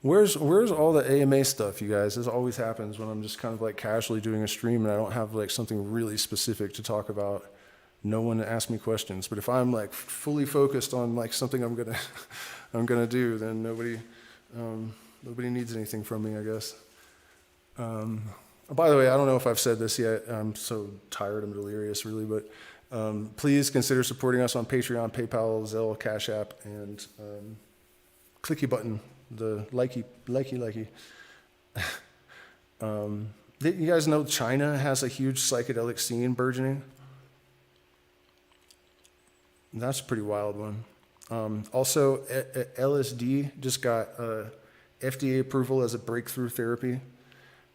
Where's all the AMA stuff, you guys? This always happens when I'm just kind of like casually doing a stream and I don't have like something really specific to talk about. No one asks me questions. But if I'm like fully focused on like something I'm gonna I'm gonna do, then nobody needs anything from me, I guess. By the way, I don't know if I've said this yet. I'm so tired, I'm delirious, really. But please consider supporting us on Patreon, PayPal, Zelle, Cash App, and clicky button. The likey. You guys know China has a huge psychedelic scene burgeoning? That's a pretty wild one. Also, LSD just got FDA approval as a breakthrough therapy.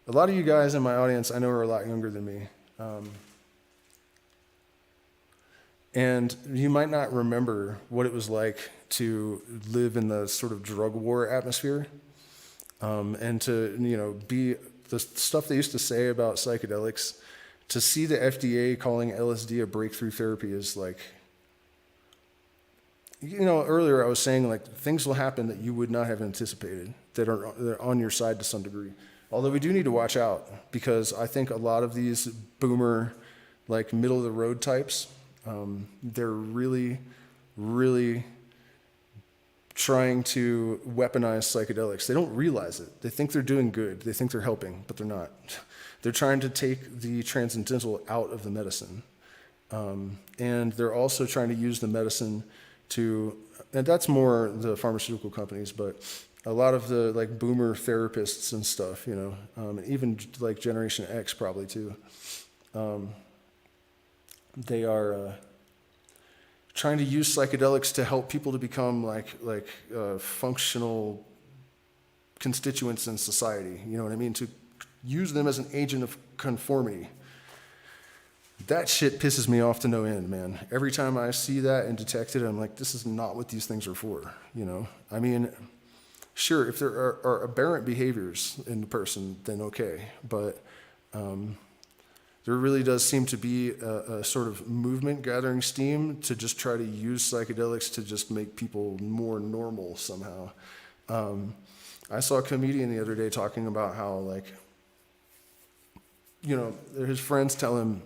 A lot of you guys in my audience I know are a lot younger than me. And you might not remember what it was like to live in the sort of drug war atmosphere, and to, you know, be the stuff they used to say about psychedelics, to see the FDA calling LSD a breakthrough therapy is like, you know, earlier I was saying like things will happen that you would not have anticipated that are on your side to some degree. Although we do need to watch out because I think a lot of these boomer, like middle of the road types, they're really, really trying to weaponize psychedelics. They don't realize it. They think they're doing good. They think they're helping, but they're not. They're trying to take the transcendental out of the medicine. And they're also trying to use the medicine to, and that's more the pharmaceutical companies, but a lot of the like boomer therapists and stuff, you know, even like Generation X probably too. They are trying to use psychedelics to help people to become like functional constituents in society. You know what I mean? To use them as an agent of conformity. That shit pisses me off to no end, man. Every time I see that and detect it, I'm like, this is not what these things are for. You know? I mean, sure, if there are aberrant behaviors in the person, then okay. But there really does seem to be a sort of movement gathering steam to just try to use psychedelics to just make people more normal somehow. I saw a comedian the other day talking about how, like, you know, his friends tell him,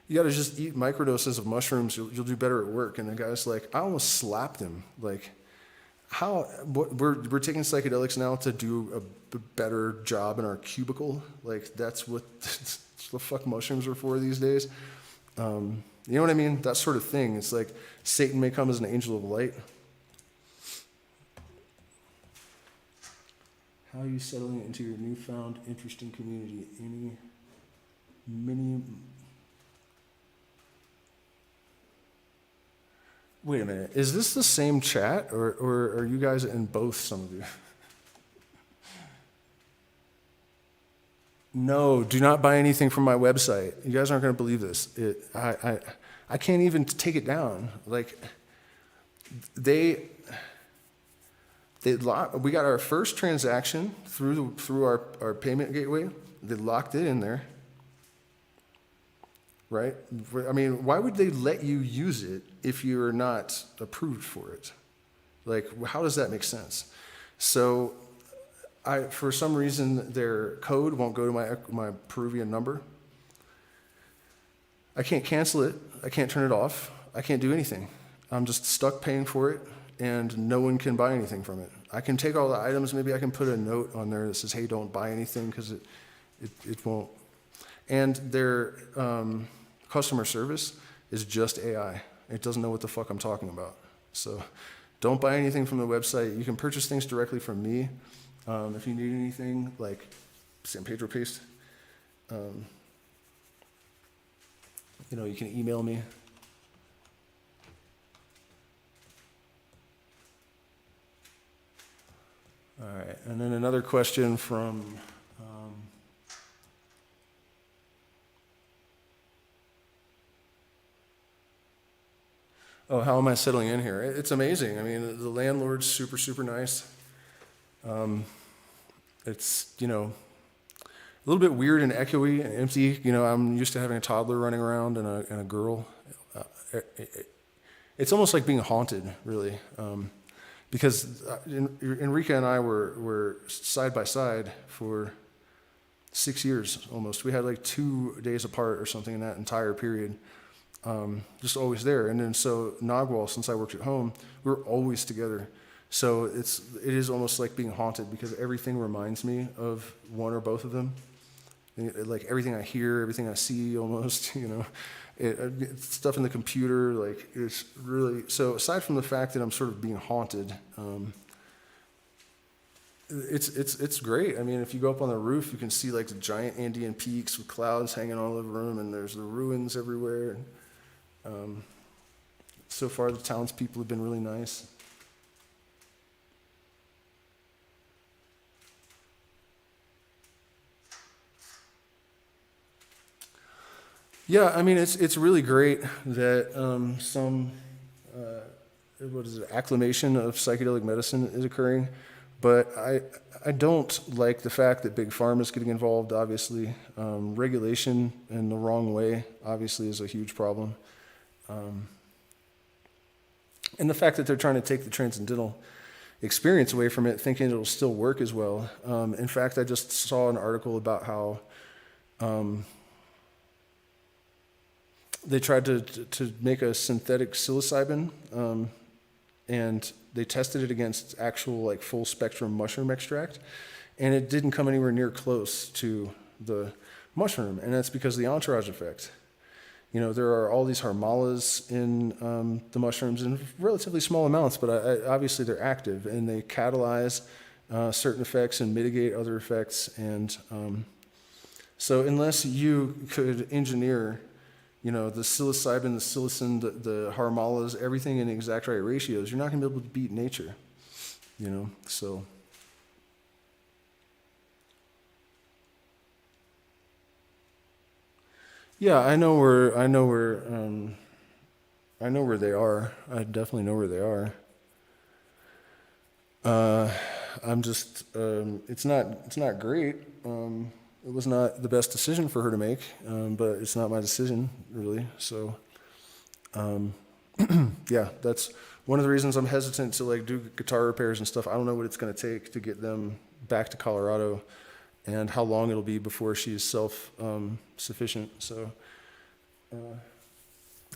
you got to just eat microdoses of mushrooms, you'll do better at work. And the guy's like, I almost slapped him. Like, how, we're taking psychedelics now to do a better job in our cubicle? Like, that's what the fuck mushrooms are for these days? You know what I mean? That sort of thing. It's like Satan may come as an angel of light. How are you settling into your newfound interesting community? Wait a minute. Is this the same chat, or are you guys in both, some of you? No, do not buy anything from my website. You guys aren't going to believe this. I can't even take it down. Like, we got our first transaction through our payment gateway. They locked it in there. Right? I mean, why would they let you use it if you're not approved for it? Like, how does that make sense? So, for some reason, their code won't go to my Peruvian number. I can't cancel it. I can't turn it off. I can't do anything. I'm just stuck paying for it, and no one can buy anything from it. I can take all the items. Maybe I can put a note on there that says, hey, don't buy anything, because it won't. And their customer service is just AI. It doesn't know what the fuck I'm talking about. So don't buy anything from the website. You can purchase things directly from me. If you need anything, like San Pedro paste, you know, you can email me. All right, and then another question from Oh, how am I settling in here? It's amazing. I mean, the landlord's super, super nice. It's, a little bit weird and echoey and empty. I'm used to having a toddler running around and a girl. It's almost like being haunted, really, because Enrique and I were side by side for 6 years almost. We had like 2 days apart or something in that entire period, just always there. And then so Nagwal, since I worked at home, we were always together. So it is almost like being haunted because everything reminds me of one or both of them. Like everything I hear, everything I see, almost, stuff in the computer, like it's really. So aside from the fact that I'm sort of being haunted, it's great. I mean, if you go up on the roof, you can see like the giant Andean peaks with clouds hanging all over them, and there's the ruins everywhere. So far, the townspeople have been really nice. Yeah, I mean, it's really great that acclamation of psychedelic medicine is occurring, but I don't like the fact that Big Pharma is getting involved, obviously. Regulation in the wrong way, obviously, is a huge problem. And the fact that they're trying to take the transcendental experience away from it, thinking it'll still work as well. In fact, I just saw an article about how they tried to make a synthetic psilocybin, and they tested it against actual like full spectrum mushroom extract, and it didn't come anywhere near close to the mushroom, and that's because of the entourage effect. There are all these harmalas in the mushrooms in relatively small amounts, but obviously they're active, and they catalyze certain effects and mitigate other effects, and so unless you could engineer the psilocybin, the psilocin, the harmalas, everything in exact right ratios, you're not going to be able to beat nature, so. Yeah, I know where they are. I definitely know where they are. I'm just, it's not great. It was not the best decision for her to make, but it's not my decision, really. So, yeah, that's one of the reasons I'm hesitant to like do guitar repairs and stuff. I don't know what it's going to take to get them back to Colorado, and how long it'll be before she's self-sufficient. So,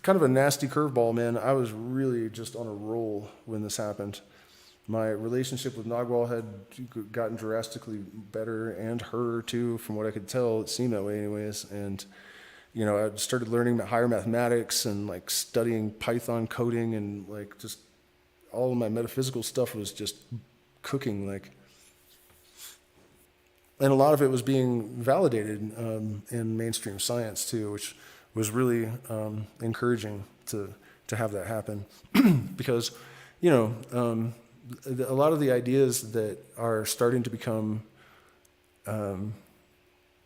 kind of a nasty curveball, man. I was really just on a roll when this happened. My relationship with Nagwal had gotten drastically better, and her too, from what I could tell. It seemed that way anyways. And, I started learning higher mathematics and like studying Python coding, and like just all of my metaphysical stuff was just cooking, like. And a lot of it was being validated in mainstream science too, which was really encouraging to have that happen. Because, a lot of the ideas that are starting to become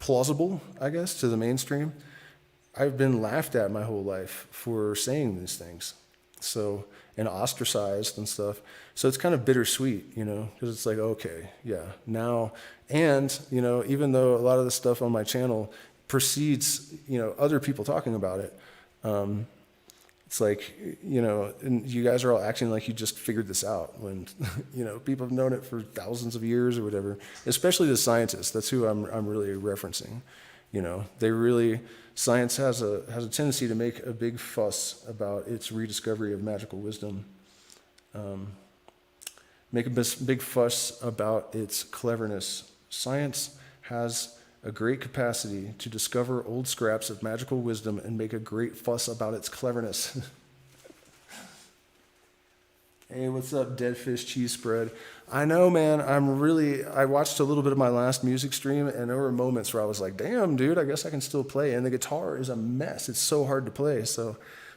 plausible, I guess, to the mainstream, I've been laughed at my whole life for saying these things. So, and ostracized and stuff. So it's kind of bittersweet, because it's like, okay, yeah, now, and, even though a lot of the stuff on my channel precedes, other people talking about it, it's like, and you guys are all acting like you just figured this out when, people have known it for thousands of years or whatever, especially the scientists. That's who I'm really referencing. They really, science has a tendency to make a big fuss about its rediscovery of magical wisdom, make a big fuss about its cleverness. Science has a great capacity to discover old scraps of magical wisdom and make a great fuss about its cleverness. Hey, what's up, Dead Fish Cheese Spread? I know, man, I watched a little bit of my last music stream, and there were moments where I was like, damn, dude, I guess I can still play. And the guitar is a mess. It's so hard to play. So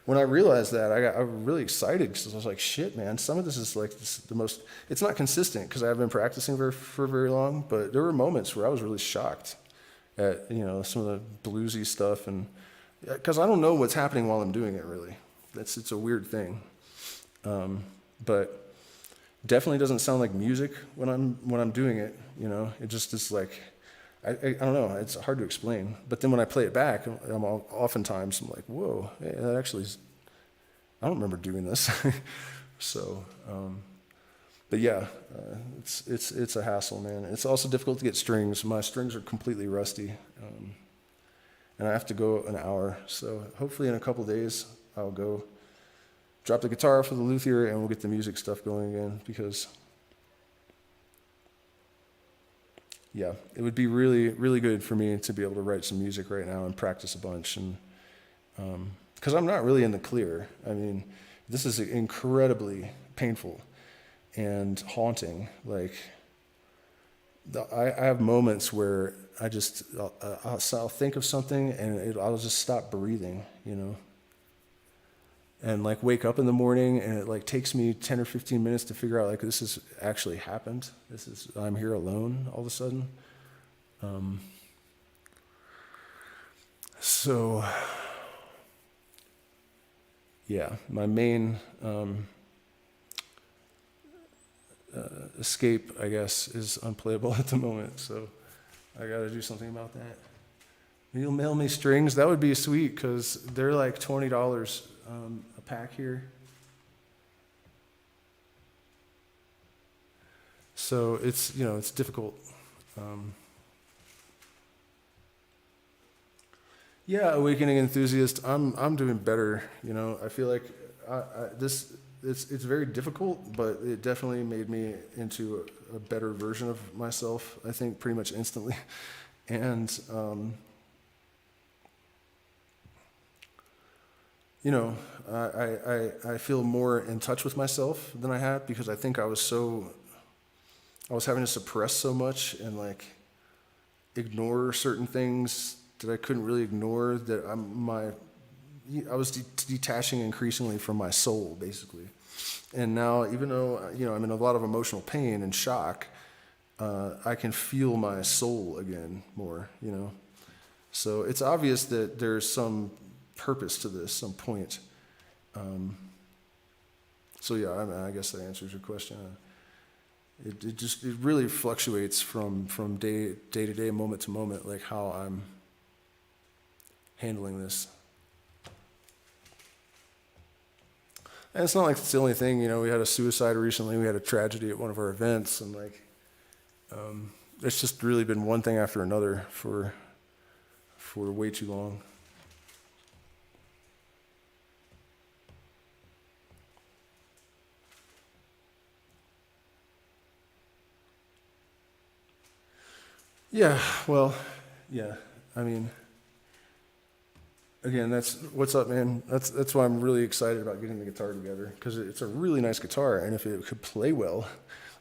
when I realized that, I was really excited because I was like, shit, man, some of this is like the most, it's not consistent because I've been practicing for very long, but there were moments where I was really shocked at, some of the bluesy stuff, and because I don't know what's happening while I'm doing it, really. It's a weird thing. But definitely doesn't sound like music when I'm doing it, it just is like, I don't know, it's hard to explain. But then when I play it back, oftentimes I'm like, whoa, hey, that actually is, I don't remember doing this. So, but yeah, it's a hassle, man. It's also difficult to get strings. My strings are completely rusty, and I have to go an hour. So hopefully in a couple days, I'll go drop the guitar for the luthier, and we'll get the music stuff going again, because yeah, it would be really, really good for me to be able to write some music right now and practice a bunch. And because I'm not really in the clear. I mean, this is incredibly painful and haunting. Like, I have moments where I'll think of something and I'll just stop breathing, and like wake up in the morning, and it like takes me 10 or 15 minutes to figure out like this has actually happened. I'm here alone all of a sudden. So yeah, my main escape, I guess, is unplayable at the moment. So I got to do something about that. You'll mail me strings. That would be sweet, because they're like $20 a pack here. So it's it's difficult. Yeah, awakening enthusiast. I'm doing better. I feel like it's very difficult, but it definitely made me into a better version of myself, I think, pretty much instantly. And I feel more in touch with myself than I had, because I think I was having to suppress so much and like ignore certain things that I couldn't really ignore, that I was detaching increasingly from my soul, basically. And now, even though I'm in a lot of emotional pain and shock, I can feel my soul again more. So it's obvious that there's some purpose to this, some point. So yeah, I guess that answers your question. It really fluctuates from day to day, moment to moment, like how I'm handling this. And it's not like it's the only thing. We had a suicide recently. We had a tragedy at one of our events, and like, it's just really been one thing after another for way too long. Yeah, well, yeah. I mean, again, that's what's up, man. That's why I'm really excited about getting the guitar together, because it's a really nice guitar, and if it could play well,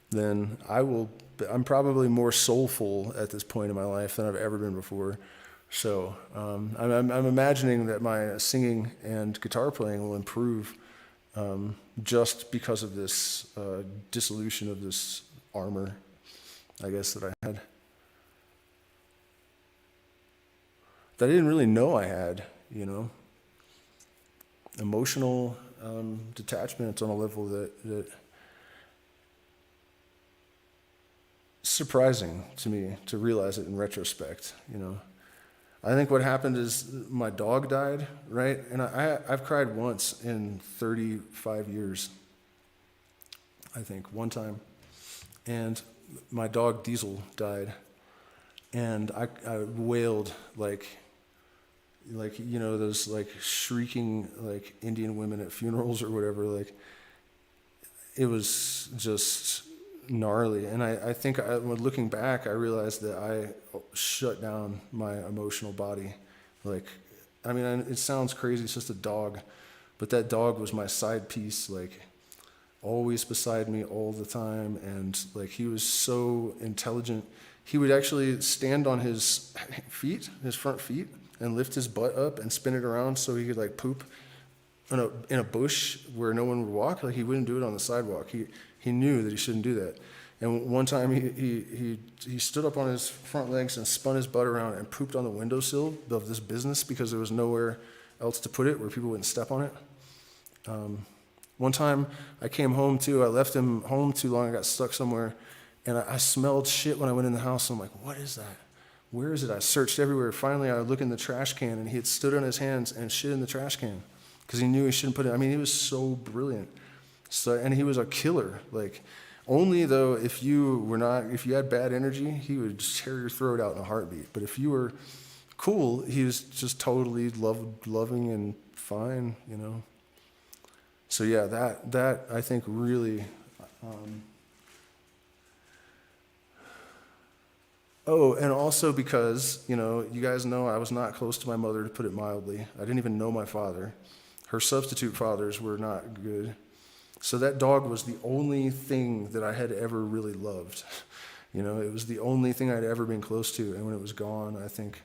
then I'm probably more soulful at this point in my life than I've ever been before. So I'm imagining that my singing and guitar playing will improve just because of this dissolution of this armor, I guess, that I had. That I didn't really know I had, emotional detachment on a level that surprising to me to realize it in retrospect. I think what happened is my dog died, right? And I've cried once in 35 years, I think, one time. And my dog Diesel died, and I wailed like those like shrieking like Indian women at funerals or whatever. Like, it was just gnarly. And I think when looking back, I realized that I shut down my emotional body. Like, I mean, it sounds crazy, it's just a dog, but that dog was my side piece, like always beside me all the time. And like, he was so intelligent. He would actually stand on his front feet, and lift his butt up and spin it around so he could like poop in a bush where no one would walk. Like, he wouldn't do it on the sidewalk. He knew that he shouldn't do that. And one time he stood up on his front legs and spun his butt around and pooped on the windowsill of this business because there was nowhere else to put it where people wouldn't step on it. One time I came home too. I left him home too long. I got stuck somewhere, and I smelled shit when I went in the house. I'm like, what is that? Where is it? I searched everywhere. Finally, I look in the trash can, and he had stood on his hands and shit in the trash can because he knew he shouldn't put it. I mean, he was so brilliant. So, and he was a killer. Like, only though if you had bad energy, he would just tear your throat out in a heartbeat. But if you were cool, he was just totally loving and fine, you know. So yeah, that I think really. Oh, and also because, you know, you guys know I was not close to my mother, to put it mildly. I didn't even know my father. Her substitute fathers were not good. So that dog was the only thing that I had ever really loved. You know, it was the only thing I'd ever been close to. And when it was gone, I think,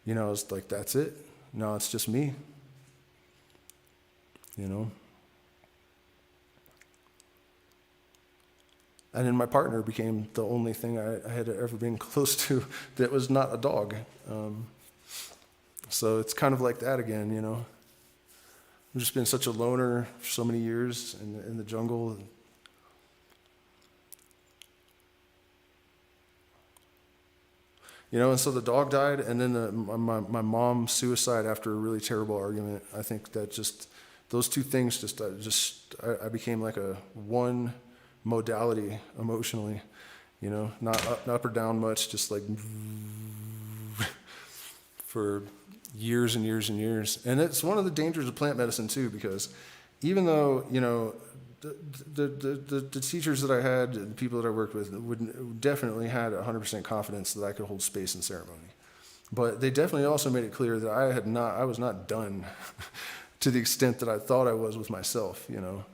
you know, I was like, that's it. No, it's just me. You know? And then my partner became the only thing I had ever been close to that was not a dog. So it's kind of like that again, you know. I've just been such a loner for so many years in the jungle. You know, and so the dog died, and then my mom's suicide after a really terrible argument. I think that just, those two things I became like a one modality emotionally, you know, not up or down much, just like for years and years and years. And it's one of the dangers of plant medicine too, because even though, you know, the teachers that I had, the people that I worked with, definitely had 100% confidence that I could hold space in ceremony. But they definitely also made it clear that I was not done to the extent that I thought I was with myself, you know.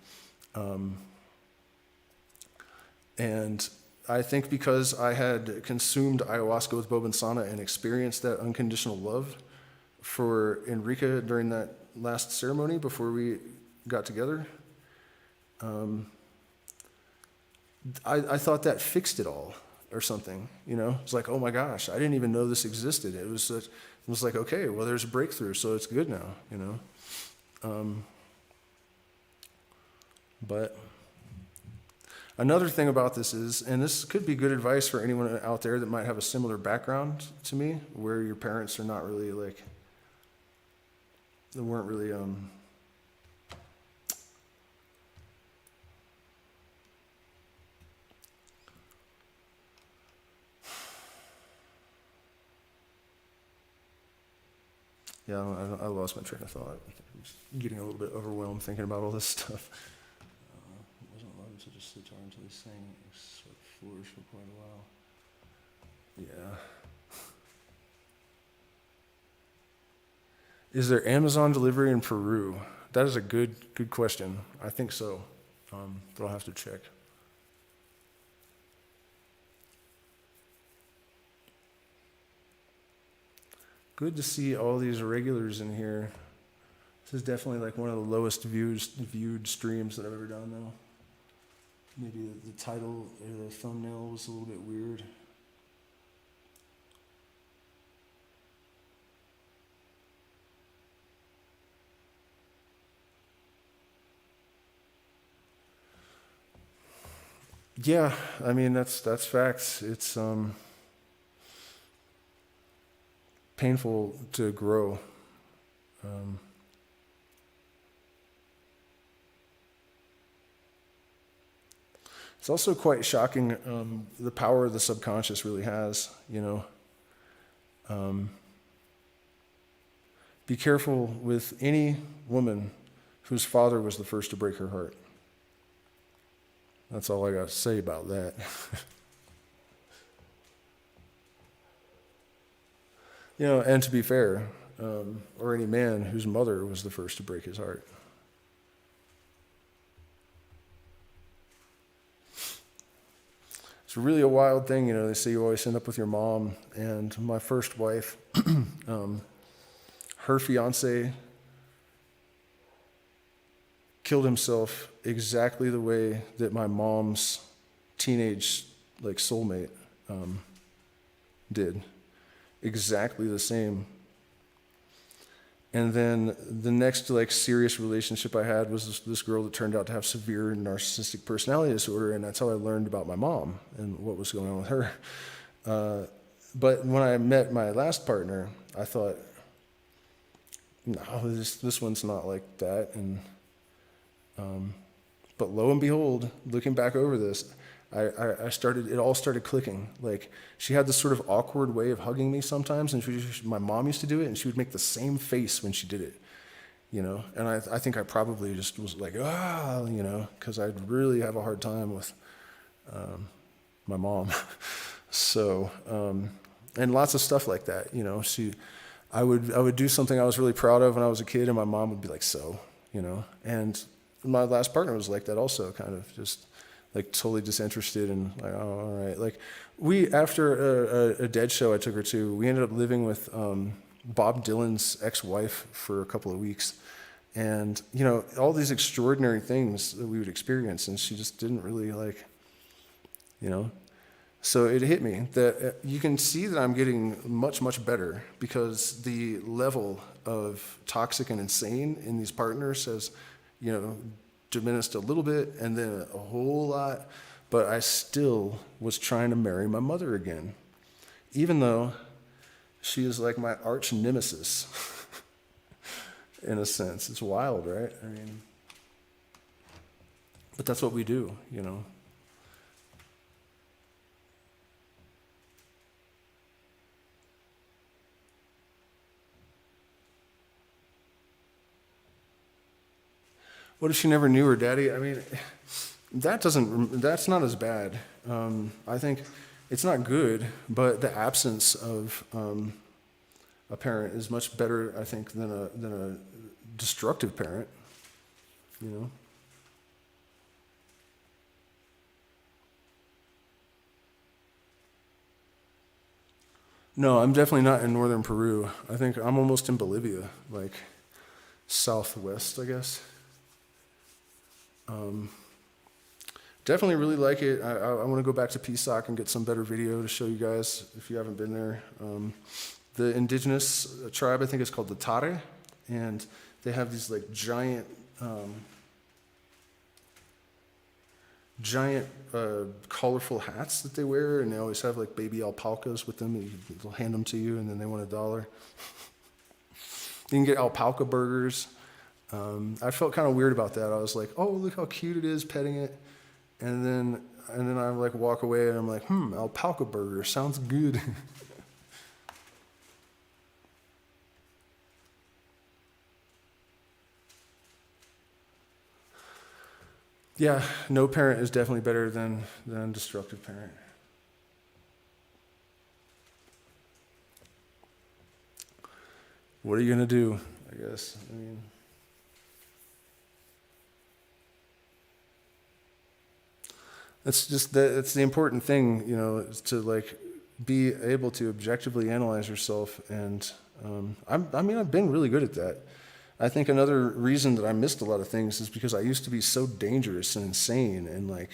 And I think because I had consumed ayahuasca with Bobansana and experienced that unconditional love for Enrica during that last ceremony before we got together, I thought that fixed it all or something, you know? It's like, oh my gosh, I didn't even know this existed. It was like, okay, well, there's a breakthrough, so it's good now, you know? But another thing about this is, and this could be good advice for anyone out there that might have a similar background to me, where your parents are not really like, they weren't really, yeah, I lost my train of thought. I'm getting a little bit overwhelmed thinking about all this stuff. Wasn't allowed to just sit down until he sang. It sort of flourished for quite a while. Yeah. Is there Amazon delivery in Peru? That is a good question. I think so, but I'll have to check. Good to see all these regulars in here. This is definitely like one of the lowest viewed streams that I've ever done, though. Maybe the title or the thumbnail was a little bit weird. Yeah, I mean, that's facts. It's painful to grow. It's also quite shocking the power the subconscious really has, you know. Be careful with any woman whose father was the first to break her heart. That's all I got to say about that. You know, and to be fair, or any man whose mother was the first to break his heart. It's really a wild thing, you know. They say you always end up with your mom. And my first wife, her fiance killed himself exactly the way that my mom's teenage like soulmate did. Exactly the same. And then the next like serious relationship I had was this girl that turned out to have severe narcissistic personality disorder, and that's how I learned about my mom and what was going on with her. But when I met my last partner, I thought, no, this one's not like that. And but lo and behold, looking back over this, it all started clicking. Like, she had this sort of awkward way of hugging me sometimes, and my mom used to do it, and she would make the same face when she did it, And I think I probably just was like, because I'd really have a hard time with my mom. So, and lots of stuff like that, I would do something I was really proud of when I was a kid, and my mom would be like, and my last partner was like that also, kind of just like totally disinterested and like, oh, all right. Like after a Dead show I took her to, we ended up living with Bob Dylan's ex-wife for a couple of weeks. And, all these extraordinary things that we would experience, and she just didn't really like, So it hit me that you can see that I'm getting much, much better, because the level of toxic and insane in these partners has, diminished a little bit and then a whole lot, but I still was trying to marry my mother again, even though she is like my arch nemesis in a sense. It's wild, right? I mean, but that's what we do, What if she never knew her daddy? I mean, that's not as bad. I think it's not good, but the absence of a parent is much better, I think, than a destructive parent, No, I'm definitely not in northern Peru. I think I'm almost in Bolivia, like southwest, I guess. Definitely really like it. I want to go back to PSOC and get some better video to show you guys if you haven't been there. The indigenous tribe, I think, is called the Tare, and they have these like giant colorful hats that they wear, and they always have like baby alpacas with them. They'll hand them to you, and then they want $1. You can get alpaca burgers. I felt kind of weird about that. I was like, oh, look how cute it is, petting it. And then I like walk away and I'm like, alpaca burger, sounds good. Yeah, no parent is definitely better than destructive parent. What are you going to do, I guess? I mean, that's the important thing, is to like be able to objectively analyze yourself. And I've been really good at that. I think another reason that I missed a lot of things is because I used to be so dangerous and insane, and like,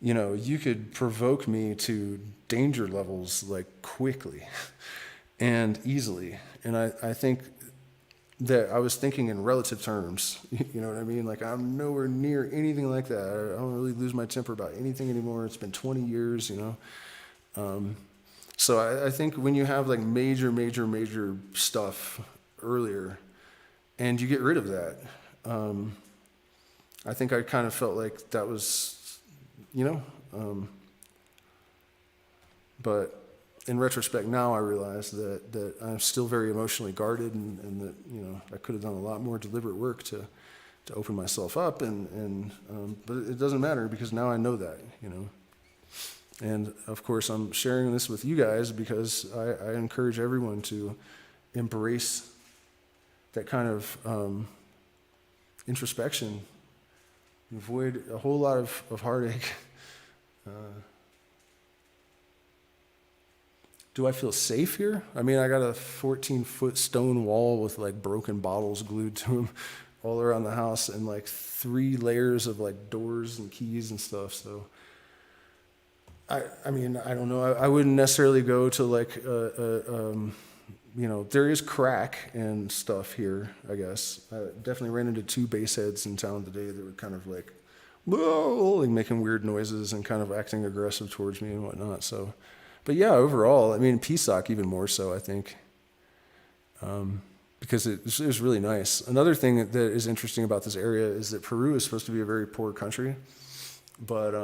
you could provoke me to danger levels like quickly and easily. And I think that I was thinking in relative terms, you know what I mean? Like, I'm nowhere near anything like that. I don't really lose my temper about anything anymore. It's been 20 years, So I think when you have like major stuff earlier and you get rid of that, I think I kind of felt like that was, but in retrospect now, I realize that I'm still very emotionally guarded, and that I could have done a lot more deliberate work to open myself up, but it doesn't matter because now I know that, And of course, I'm sharing this with you guys because I encourage everyone to embrace that kind of introspection, avoid a whole lot of heartache. Do I feel safe here? I mean, I got a 14-foot stone wall with like broken bottles glued to them. all around the house and like 3 layers of like doors and keys and stuff. So I mean, I don't know. I wouldn't necessarily go to like, there is crack and stuff here, I guess. I definitely ran into 2 baseheads in town today that were kind of like, whoa, like making weird noises and kind of acting aggressive towards me and whatnot. So, but yeah, overall, I mean, PSOC even more so, I think, because it was really nice. Another thing that is interesting about this area is that Peru is supposed to be a very poor country, but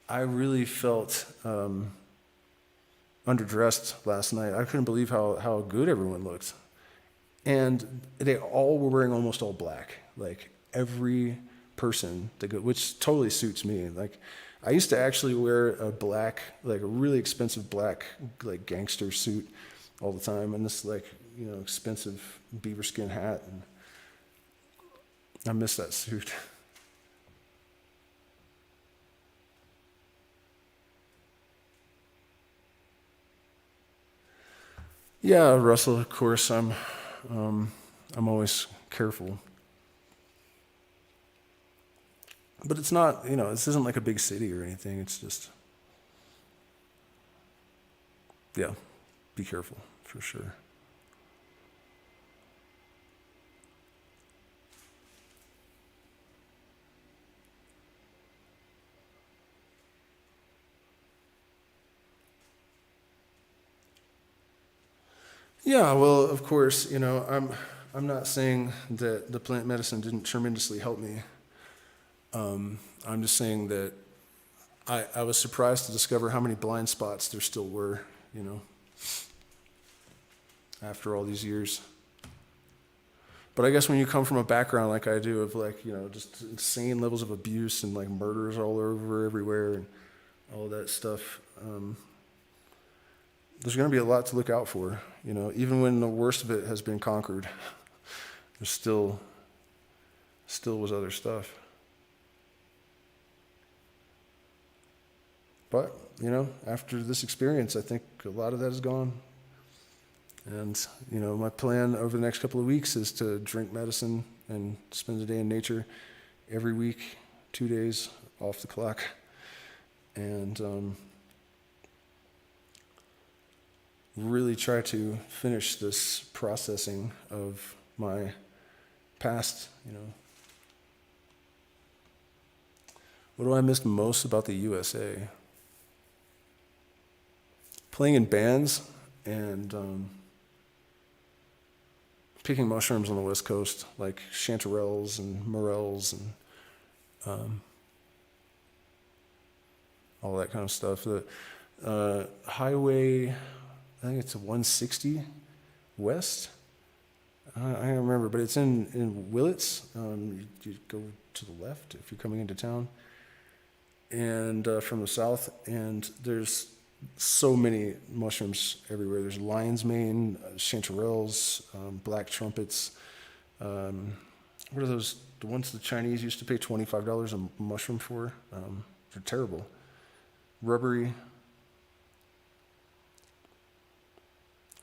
I really felt underdressed last night. I couldn't believe how good everyone looked. And they all were wearing almost all black. Like every person, which totally suits me. Like I used to actually wear a black, like a really expensive black, like gangster suit all the time. And this like, expensive beaver skin hat. And I miss that suit. Yeah, Russell, of course, I'm always careful. But it's not, this isn't like a big city or anything. It's just, yeah, be careful for sure. Yeah, well, of course, I'm not saying that the plant medicine didn't tremendously help me. I'm just saying that I was surprised to discover how many blind spots there still were, after all these years. But I guess when you come from a background like I do of like, just insane levels of abuse and like murders all over everywhere and all that stuff, there's going to be a lot to look out for, even when the worst of it has been conquered. There still was other stuff. But, after this experience, I think a lot of that is gone. And, my plan over the next couple of weeks is to drink medicine and spend a day in nature every week, 2 days off the clock. And really try to finish this processing of my past, What do I miss most about the USA? Playing in bands and picking mushrooms on the West Coast, like chanterelles and morels and all that kind of stuff. The highway, I think it's a 160 west. I don't remember, but it's in Willits. You go to the left if you're coming into town, and from the south. And there's so many mushrooms everywhere. There's lion's mane, chanterelles, black trumpets. What are those? The ones the Chinese used to pay $25 a mushroom for? They're terrible. Rubbery.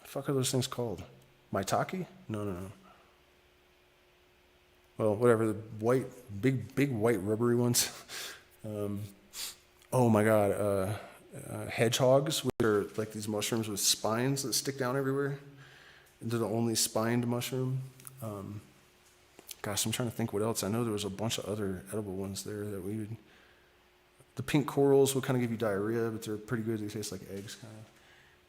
Fuck are those things called? Maitake? No. Well, whatever, the white, big white rubbery ones. Oh my God, hedgehogs, which are like these mushrooms with spines that stick down everywhere. They're the only spined mushroom. Gosh, I'm trying to think what else. I know there was a bunch of other edible ones there that we would. The pink corals would kind of give you diarrhea, but they're pretty good. They taste like eggs, kind of.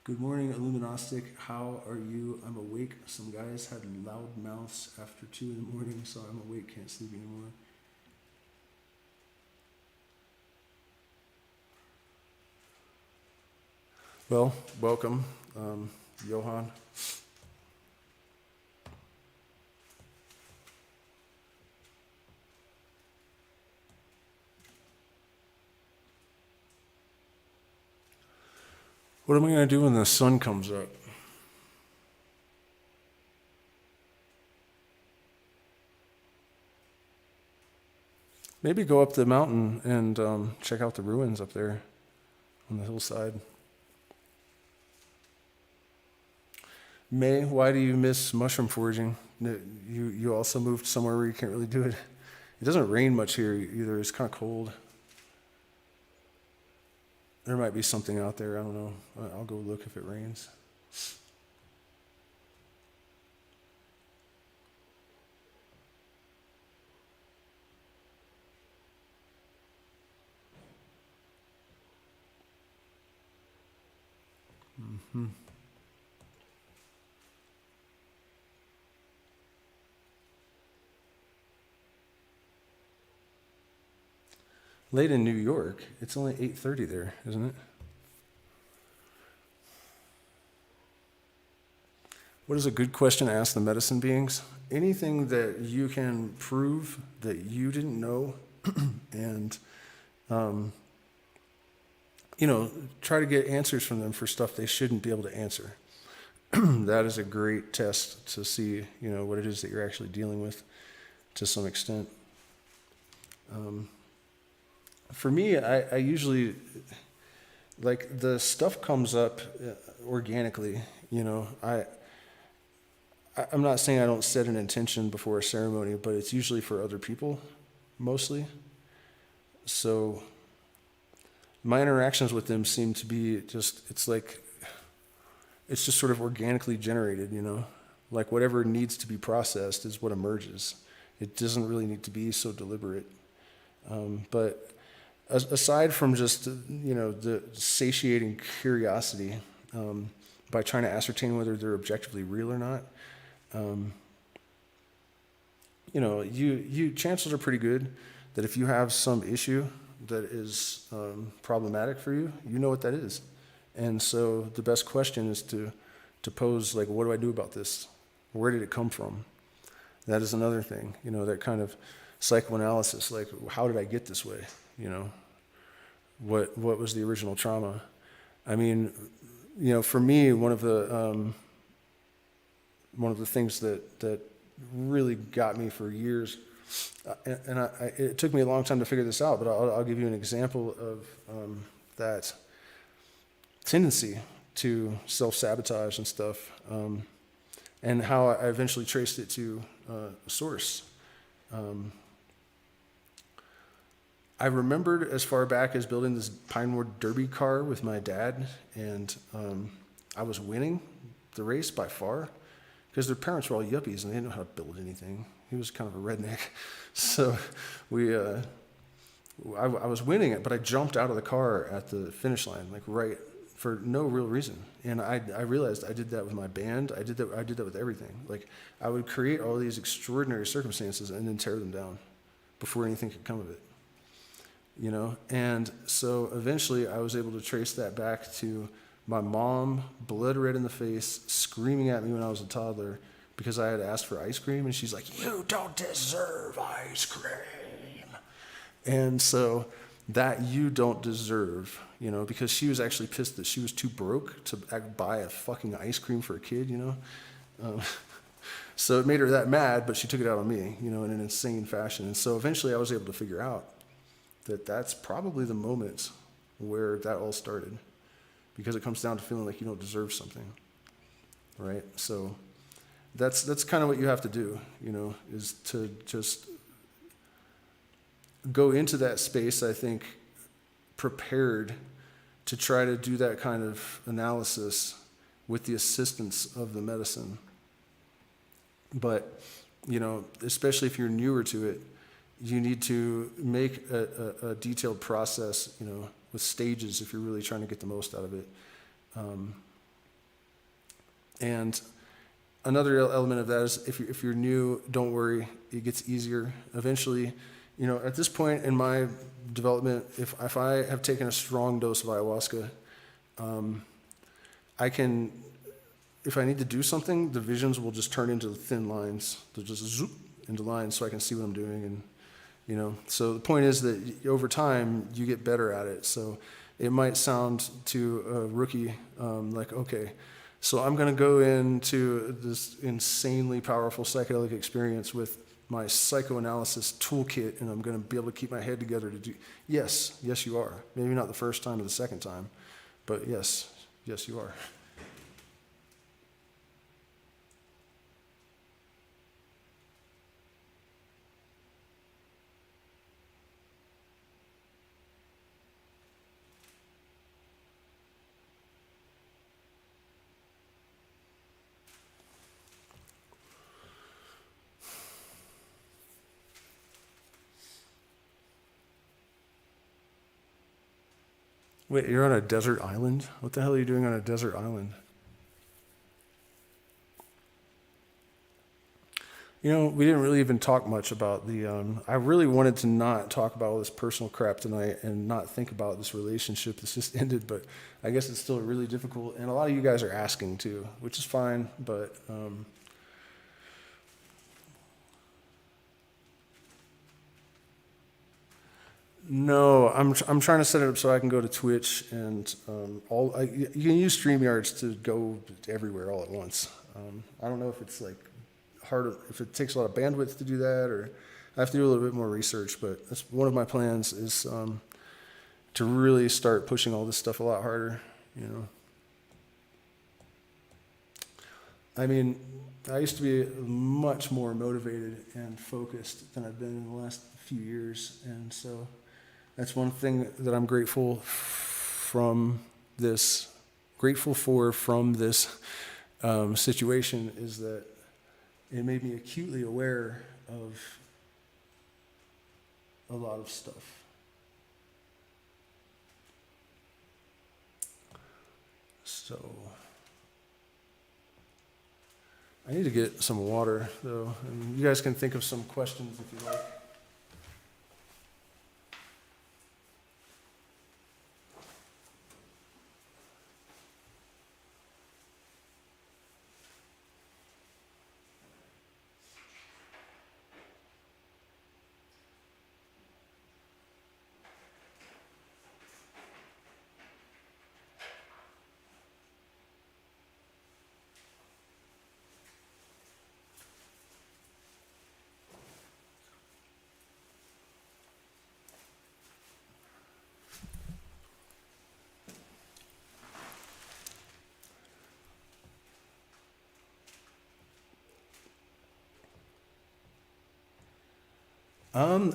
Good morning, Illuminostic. How are you? I'm awake. Some guys had loud mouths after 2 in the morning, so I'm awake, can't sleep anymore. Well, welcome, Johan. What am I going to do when the sun comes up? Maybe go up the mountain and check out the ruins up there on the hillside. May, why do you miss mushroom foraging? You also moved somewhere where you can't really do it. It doesn't rain much here either. It's kind of cold. There might be something out there. I don't know. I'll go look if it rains. Mm-hmm. Late in New York. It's only 8:30 there, isn't it? What is a good question to ask the medicine beings? Anything that you can prove that you didn't know, and try to get answers from them for stuff they shouldn't be able to answer. That is a great test to see, what it is that you're actually dealing with to some extent. For me, I usually, like, the stuff comes up organically, I'm not saying I don't set an intention before a ceremony, but it's usually for other people, mostly. So my interactions with them seem to be it's just sort of organically generated, Like whatever needs to be processed is what emerges. It doesn't really need to be so deliberate. But aside from just, the satiating curiosity, by trying to ascertain whether they're objectively real or not, chances are pretty good that if you have some issue that is problematic for you, you know what that is. And so the best question is to pose, like, what do I do about this? Where did it come from? That is another thing, that kind of psychoanalysis, like, how did I get this way? What was the original trauma? I mean, for me, one of the things that really got me for years, and it took me a long time to figure this out, but I'll give you an example of that tendency to self-sabotage and stuff, and how I eventually traced it to source. I remembered as far back as building this Pinewood Derby car with my dad, and I was winning the race by far, because their parents were all yuppies and they didn't know how to build anything. He was kind of a redneck. So I was winning it, but I jumped out of the car at the finish line, like right, for no real reason. And I realized I did that with my band. I did that with everything. Like, I would create all these extraordinary circumstances and then tear them down before anything could come of it. And so eventually I was able to trace that back to my mom, blood red in the face, screaming at me when I was a toddler because I had asked for ice cream, and she's like, "You don't deserve ice cream." And so that "you don't deserve," because she was actually pissed that she was too broke to buy a fucking ice cream for a kid, So it made her that mad, but she took it out on me, in an insane fashion. And so eventually I was able to figure out that that's probably the moment where that all started, because it comes down to feeling like you don't deserve something, right? So that's kind of what you have to do, is to just go into that space, I think, prepared to try to do that kind of analysis with the assistance of the medicine. But, especially if you're newer to it, you need to make a detailed process, with stages if you're really trying to get the most out of it. And another element of that is if you're new, don't worry, it gets easier. Eventually, at this point in my development, if I have taken a strong dose of ayahuasca, I can, if I need to do something, the visions will just turn into thin lines. They'll just zoop into lines so I can see what I'm doing. And so the point is that over time you get better at it. So it might sound to a rookie like, okay, so I'm going to go into this insanely powerful psychedelic experience with my psychoanalysis toolkit, and I'm going to be able to keep my head together to do. Yes, you are. Maybe not the first time or the second time, but yes, you are. Wait, you're on a desert island? What the hell are you doing on a desert island? You know, we didn't really even talk much about I really wanted to not talk about all this personal crap tonight and not think about this relationship that's just ended, but I guess it's still really difficult. And a lot of you guys are asking too, which is fine, but no, I'm trying to set it up so I can go to Twitch and you can use StreamYards to go everywhere all at once. I don't know if it's like hard, if it takes a lot of bandwidth to do that, or I have to do a little bit more research, but that's one of my plans is to really start pushing all this stuff a lot harder, you know. I mean, I used to be much more motivated and focused than I've been in the last few years, and so that's one thing that I'm grateful for from this situation, is that it made me acutely aware of a lot of stuff. So I need to get some water, though, and you guys can think of some questions if you like.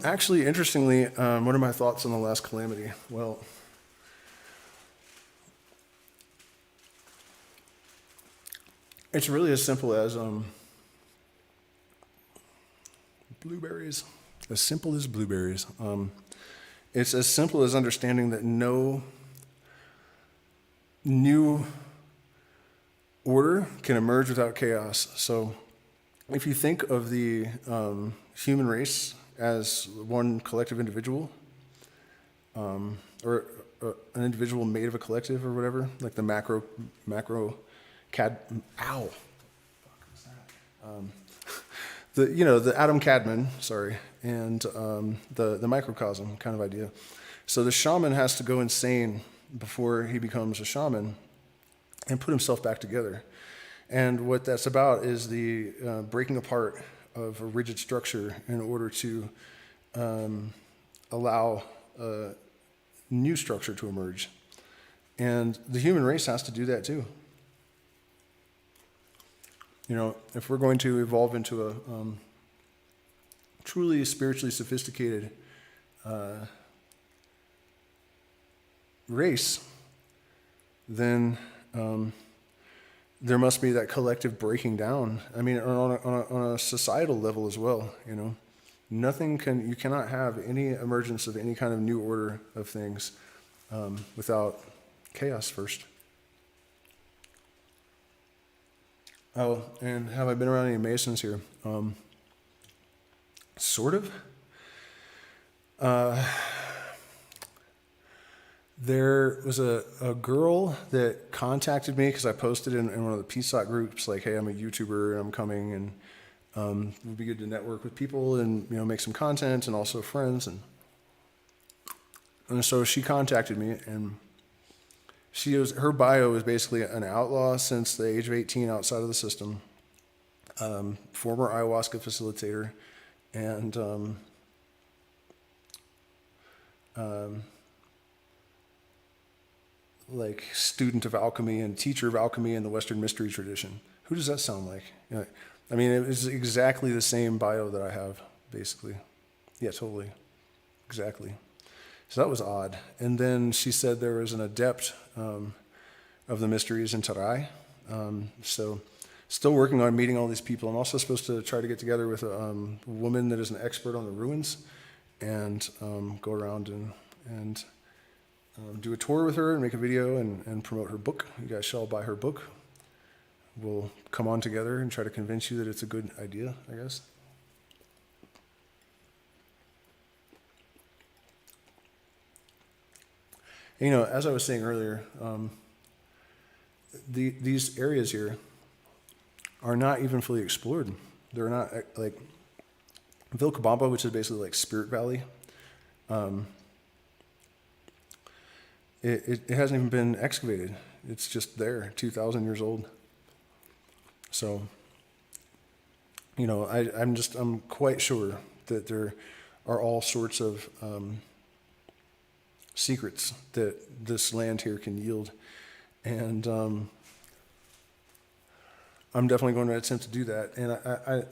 Actually, interestingly, what are my thoughts on the last Calamity? Well, it's really as simple as blueberries. As simple as blueberries. It's as simple as understanding that no new order can emerge without chaos. So if you think of the human race as one collective individual, or an individual made of a collective or whatever, like the macro the atom cadman, and the microcosm kind of idea. So the shaman has to go insane before he becomes a shaman and put himself back together. And what that's about is the breaking apart of a rigid structure in order to allow a new structure to emerge. And the human race has to do that too. You know, if we're going to evolve into a truly spiritually sophisticated race, then there must be that collective breaking down. I mean, on a societal level as well, you know. You cannot have any emergence of any kind of new order of things without chaos first. Oh, and have I been around any Masons here? Sort of. There was a girl that contacted me because I posted in one of the PSOC groups, like, hey, I'm a YouTuber and I'm coming, and it would be good to network with people and, you know, make some content and also friends. And so she contacted me, and her bio is basically an outlaw since the age of 18 outside of the system, former ayahuasca facilitator, and like student of alchemy and teacher of alchemy in the Western mystery tradition. Who does that sound like? You know, I mean, it was exactly the same bio that I have, basically. Yeah, totally. Exactly. So that was odd. And then she said there was an adept of the mysteries in Tarai. So still working on meeting all these people. I'm also supposed to try to get together with a woman that is an expert on the ruins and go around and do a tour with her and make a video and promote her book. You guys shall buy her book. We'll come on together and try to convince you that it's a good idea, I guess. You know, as I was saying earlier, these areas here are not even fully explored. They're not like Vilcabamba, which is basically like Spirit Valley. It hasn't even been excavated. It's just there, 2,000 years old. So, you know, I'm quite sure that there are all sorts of secrets that this land here can yield. And I'm definitely going to attempt to do that. And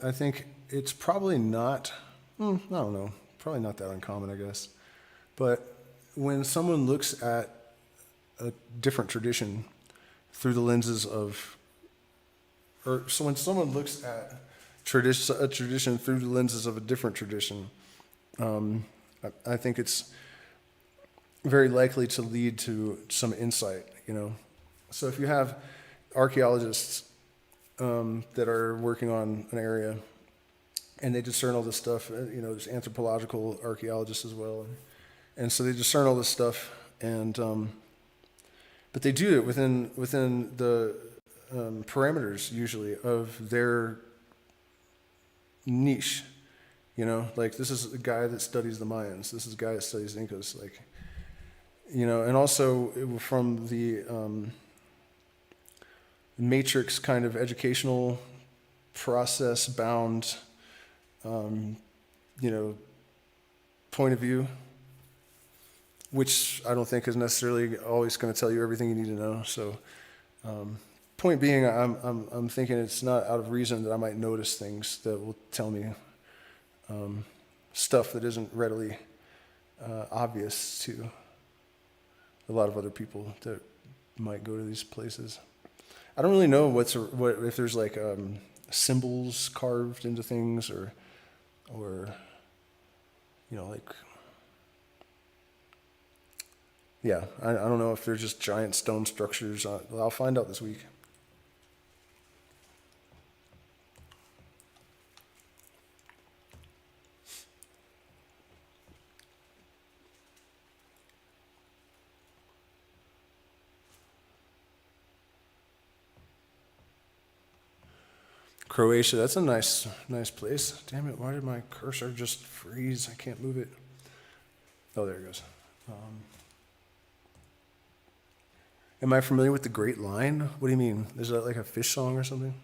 I think it's probably not, I don't know, probably not that uncommon, I guess. But when someone looks at a different tradition through the lenses of, or so when someone looks at a tradition through the lenses of a different tradition, I think it's very likely to lead to some insight, you know. So if you have archaeologists that are working on an area and they discern all this stuff, you know, there's anthropological archaeologists as well. And so they discern all this stuff, and but they do it within the parameters usually of their niche. You know, like this is a guy that studies the Mayans. This is a guy that studies Incas. Like, you know, and also from the matrix kind of educational process bound, you know, point of view, which I don't think is necessarily always going to tell you everything you need to know. So, point being, I'm thinking it's not out of reason that I might notice things that will tell me stuff that isn't readily obvious to a lot of other people that might go to these places. I don't really know what if there's like symbols carved into things or you know, like, yeah, I don't know if they're just giant stone structures. I'll find out this week. Croatia, that's a nice place. Damn it, why did my cursor just freeze? I can't move it. Oh, there it goes. Am I familiar with the Great Line? What do you mean? Is that like a fish song or something?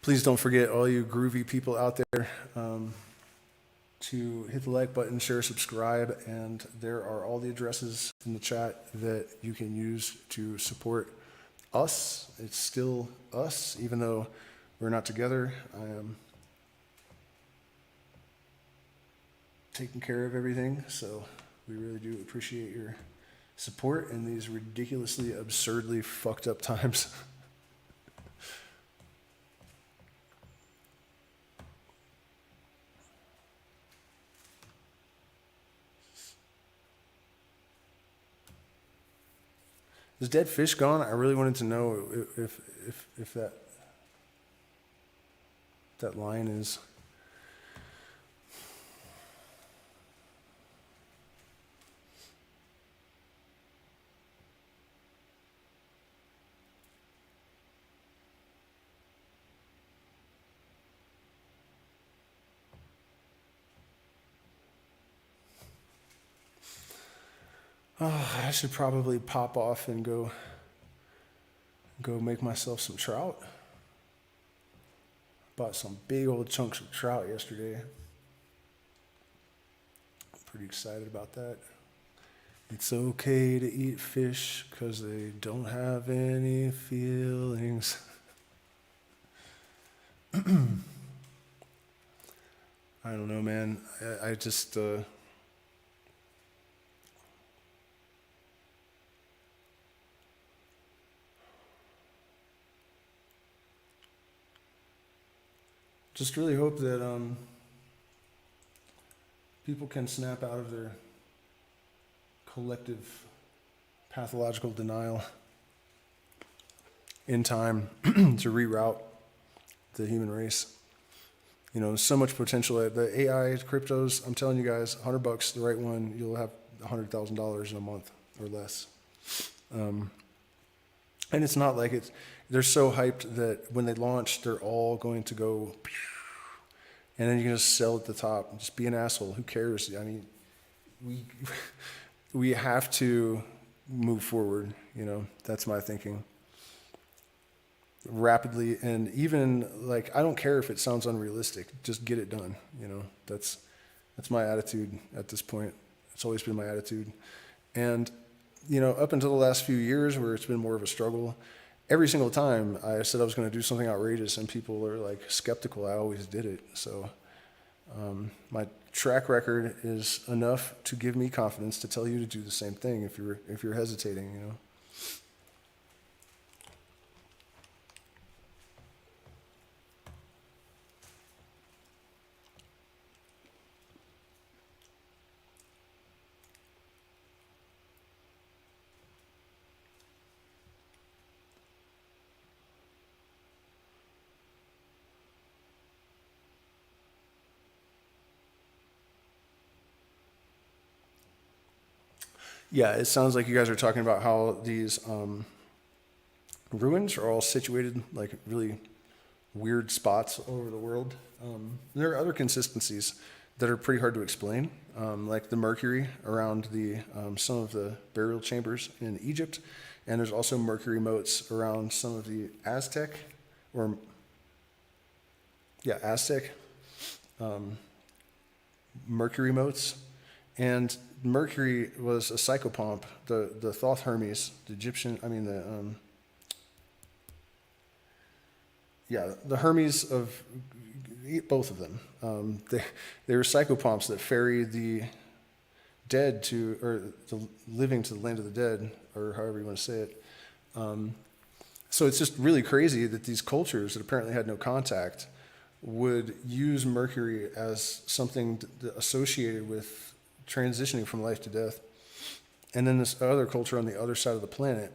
Please don't forget, all you groovy people out there, to hit the like button, share, subscribe, and there are all the addresses in the chat that you can use to support us. It's still us, even though we're not together. I am taking care of everything, so we really do appreciate your support in these ridiculously, absurdly fucked up times. Is dead fish gone? I really wanted to know if that line is. Oh, I should probably pop off and go make myself some trout. Bought some big old chunks of trout yesterday. I'm pretty excited about that. It's okay to eat fish because they don't have any feelings. I don't know, man. I just just really hope that people can snap out of their collective pathological denial in time to reroute the human race. You know, so much potential. The AI cryptos, I'm telling you guys, $100, the right one, you'll have $100,000 in a month or less. And it's not like they're so hyped that when they launch, they're all going to go, and then you can just sell at the top and just be an asshole. Who cares? I mean, we have to move forward, you know, that's my thinking. Rapidly, and even like I don't care if it sounds unrealistic, just get it done, you know. That's my attitude at this point. It's always been my attitude. And you know, up until the last few years where it's been more of a struggle, every single time I said I was going to do something outrageous and people are like skeptical, I always did it. So my track record is enough to give me confidence to tell you to do the same thing if you're hesitating, you know. Yeah, it sounds like you guys are talking about how these ruins are all situated like really weird spots all over the world. There are other consistencies that are pretty hard to explain, like the mercury around some of the burial chambers in Egypt, and there's also mercury moats around some of the Aztec mercury moats. And Mercury was a psychopomp. The Thoth Hermes, the Egyptian, the Hermes of both of them. They were psychopomps that ferry the dead or the living to the land of the dead, or however you want to say it. So it's just really crazy that these cultures that apparently had no contact would use Mercury as something associated with transitioning from life to death. And then this other culture on the other side of the planet,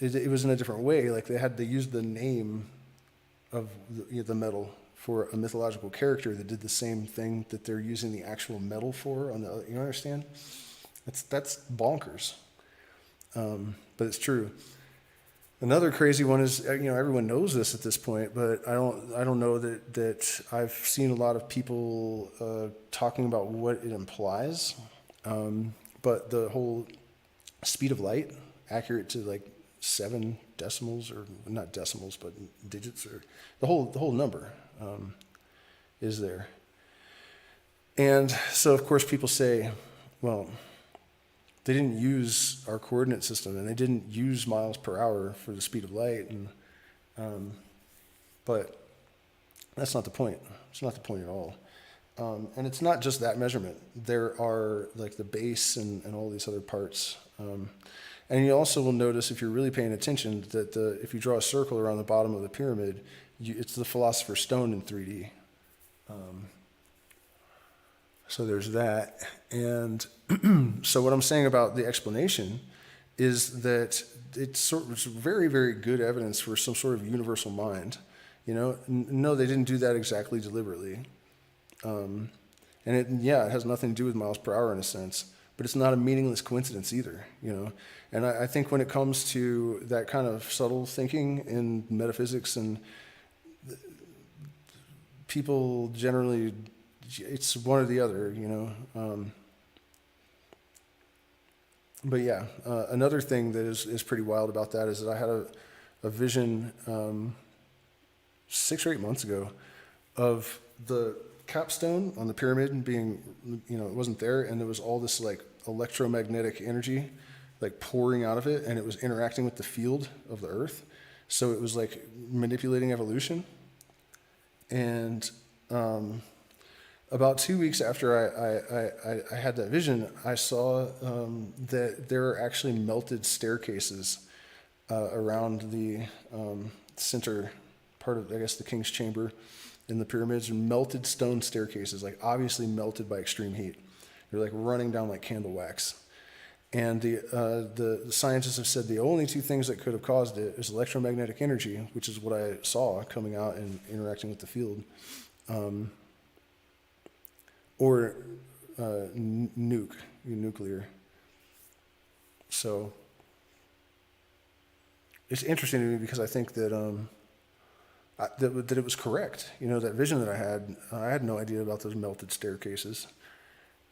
it was in a different way. Like they used the name of the metal for a mythological character that did the same thing that they're using the actual metal for on the other, you understand? That's bonkers. But it's true. Another crazy one is, everyone knows this at this point, but I don't know that I've seen a lot of people talking about what it implies. But the whole speed of light, accurate to like 7 decimals, or not decimals, but digits, or the whole number is there. And so, of course, people say, well, they didn't use our coordinate system, and they didn't use miles per hour for the speed of light, but that's not the point. It's not the point at all. And it's not just that measurement. There are like the base and all these other parts. And you also will notice, if you're really paying attention, that if you draw a circle around the bottom of the pyramid, it's the Philosopher's Stone in 3D. So there's that. And so what I'm saying about the explanation is that it's very, very good evidence for some sort of universal mind. No, they didn't do that exactly deliberately. And it has nothing to do with miles per hour in a sense, but it's not a meaningless coincidence either, And I think when it comes to that kind of subtle thinking in metaphysics, and people generally, it's one or the other, But yeah, another thing that is pretty wild about that is that I had a vision 6 or 8 months ago of the capstone on the pyramid being, it wasn't there, and there was all this like electromagnetic energy like pouring out of it, and it was interacting with the field of the earth. So it was like manipulating evolution. And about 2 weeks after I had that vision, I saw that there are actually melted staircases around the center part of, I guess, the king's chamber in the pyramids, are melted stone staircases, like obviously melted by extreme heat. They're like running down like candle wax. And the scientists have said the only two things that could have caused it is electromagnetic energy, which is what I saw coming out and interacting with the field, or nuclear. So it's interesting to me because I think that that it was correct. You know, that vision that I had no idea about those melted staircases,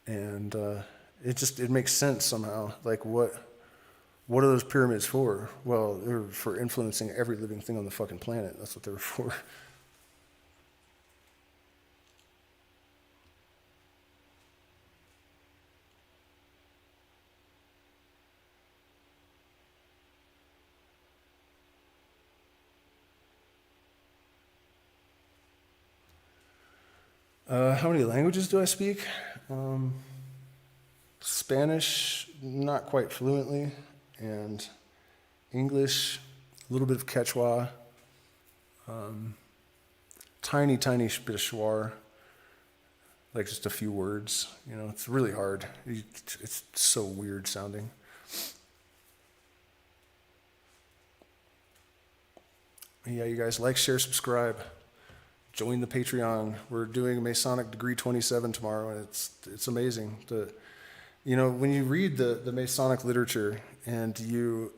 and it makes sense somehow. Like what are those pyramids for? Well, they're for influencing every living thing on the fucking planet. That's what they were for. How many languages do I speak? Spanish, not quite fluently, and English, a little bit of Quechua, tiny bit of Shuar, like just a few words. You know, it's really hard. It's so weird sounding. Yeah, you guys like, share, subscribe. Join the Patreon. We're doing Masonic Degree 27 tomorrow, and it's amazing. When you read the Masonic literature, and you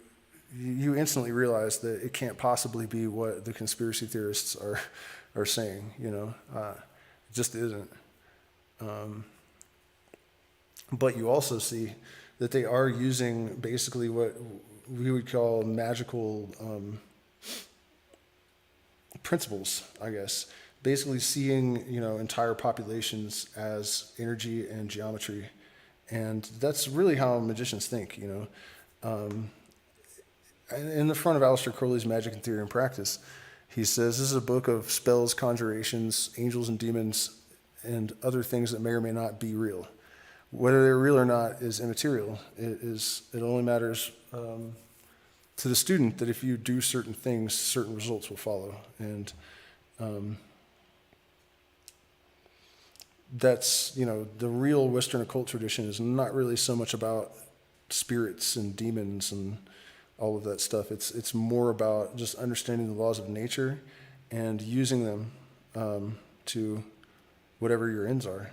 instantly realize that it can't possibly be what the conspiracy theorists are saying. It just isn't. But you also see that they are using basically what we would call magical principles, I guess. Basically seeing, entire populations as energy and geometry. And that's really how magicians think, In the front of Aleister Crowley's Magic and Theory and Practice, he says, this is a book of spells, conjurations, angels and demons, and other things that may or may not be real. Whether they're real or not is immaterial. It only matters to the student that if you do certain things, certain results will follow. And that's, the real Western occult tradition is not really so much about spirits and demons and all of that stuff. It's more about just understanding the laws of nature and using them to whatever your ends are,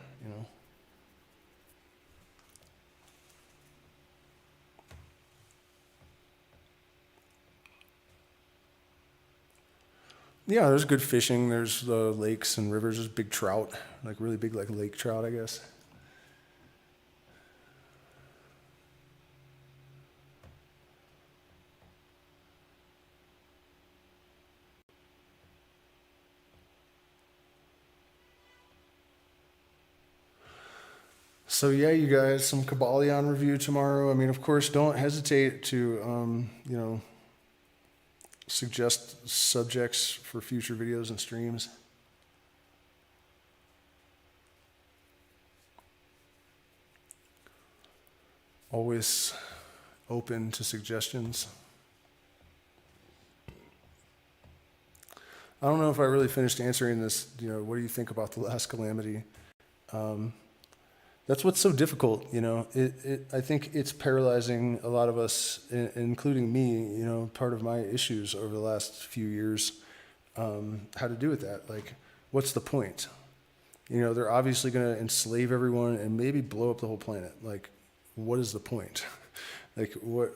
Yeah, there's good fishing. There's lakes and rivers. There's big trout, like really big, like lake trout, I guess. So yeah, you guys, some Kabbalion review tomorrow. I mean, of course, don't hesitate to, suggest subjects for future videos and streams. Always open to suggestions. I don't know if I really finished answering this, what do you think about the last Calamity? That's what's so difficult, I think it's paralyzing a lot of us, including me, part of my issues over the last few years, how to do with that. Like, what's the point? They're obviously going to enslave everyone and maybe blow up the whole planet. Like, what is the point? Like, what,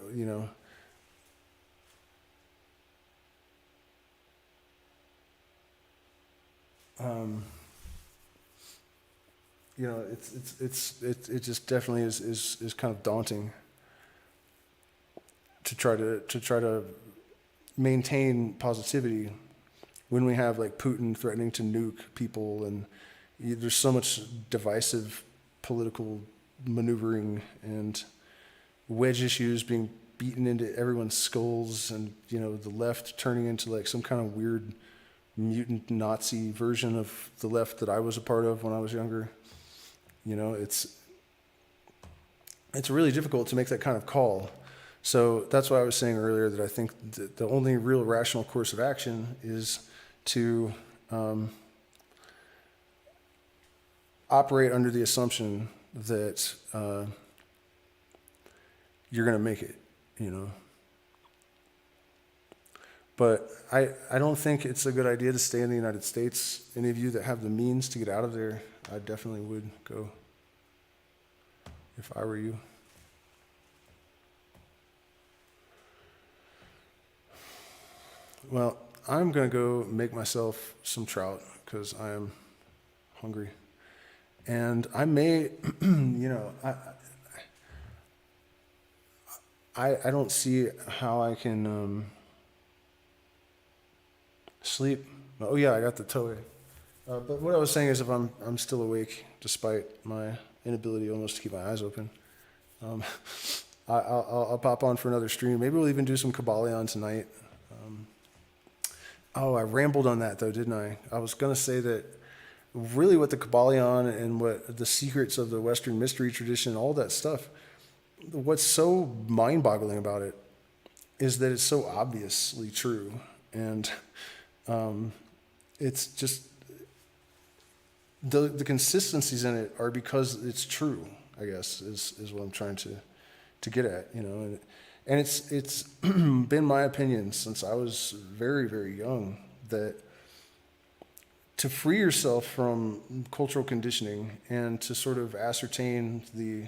it just definitely is kind of daunting to try to maintain positivity when we have like Putin threatening to nuke people, and there's so much divisive political maneuvering and wedge issues being beaten into everyone's skulls, and the left turning into like some kind of weird mutant Nazi version of the left that I was a part of when I was younger. It's really difficult to make that kind of call. So that's why I was saying earlier that I think that the only real rational course of action is to operate under the assumption that you're going to make it, But I don't think it's a good idea to stay in the United States. Any of you that have the means to get out of there, I definitely would go if I were you. Well, I'm going to go make myself some trout because I am hungry. And I may, I don't see how I can sleep. Oh yeah, I got the Toei. But what I was saying is, if I'm still awake despite my inability almost to keep my eyes open, I'll pop on for another stream. Maybe we'll even do some Kabbalion tonight. I rambled on that though, didn't I? I was going to say that really what the Kabbalion and what the secrets of the Western mystery tradition, all that stuff, what's so mind-boggling about it is that it's so obviously true. And it's just, the consistencies in it are because it's true, I guess, is what I'm trying to get at, And it's been my opinion since I was very, very young that to free yourself from cultural conditioning and to sort of ascertain the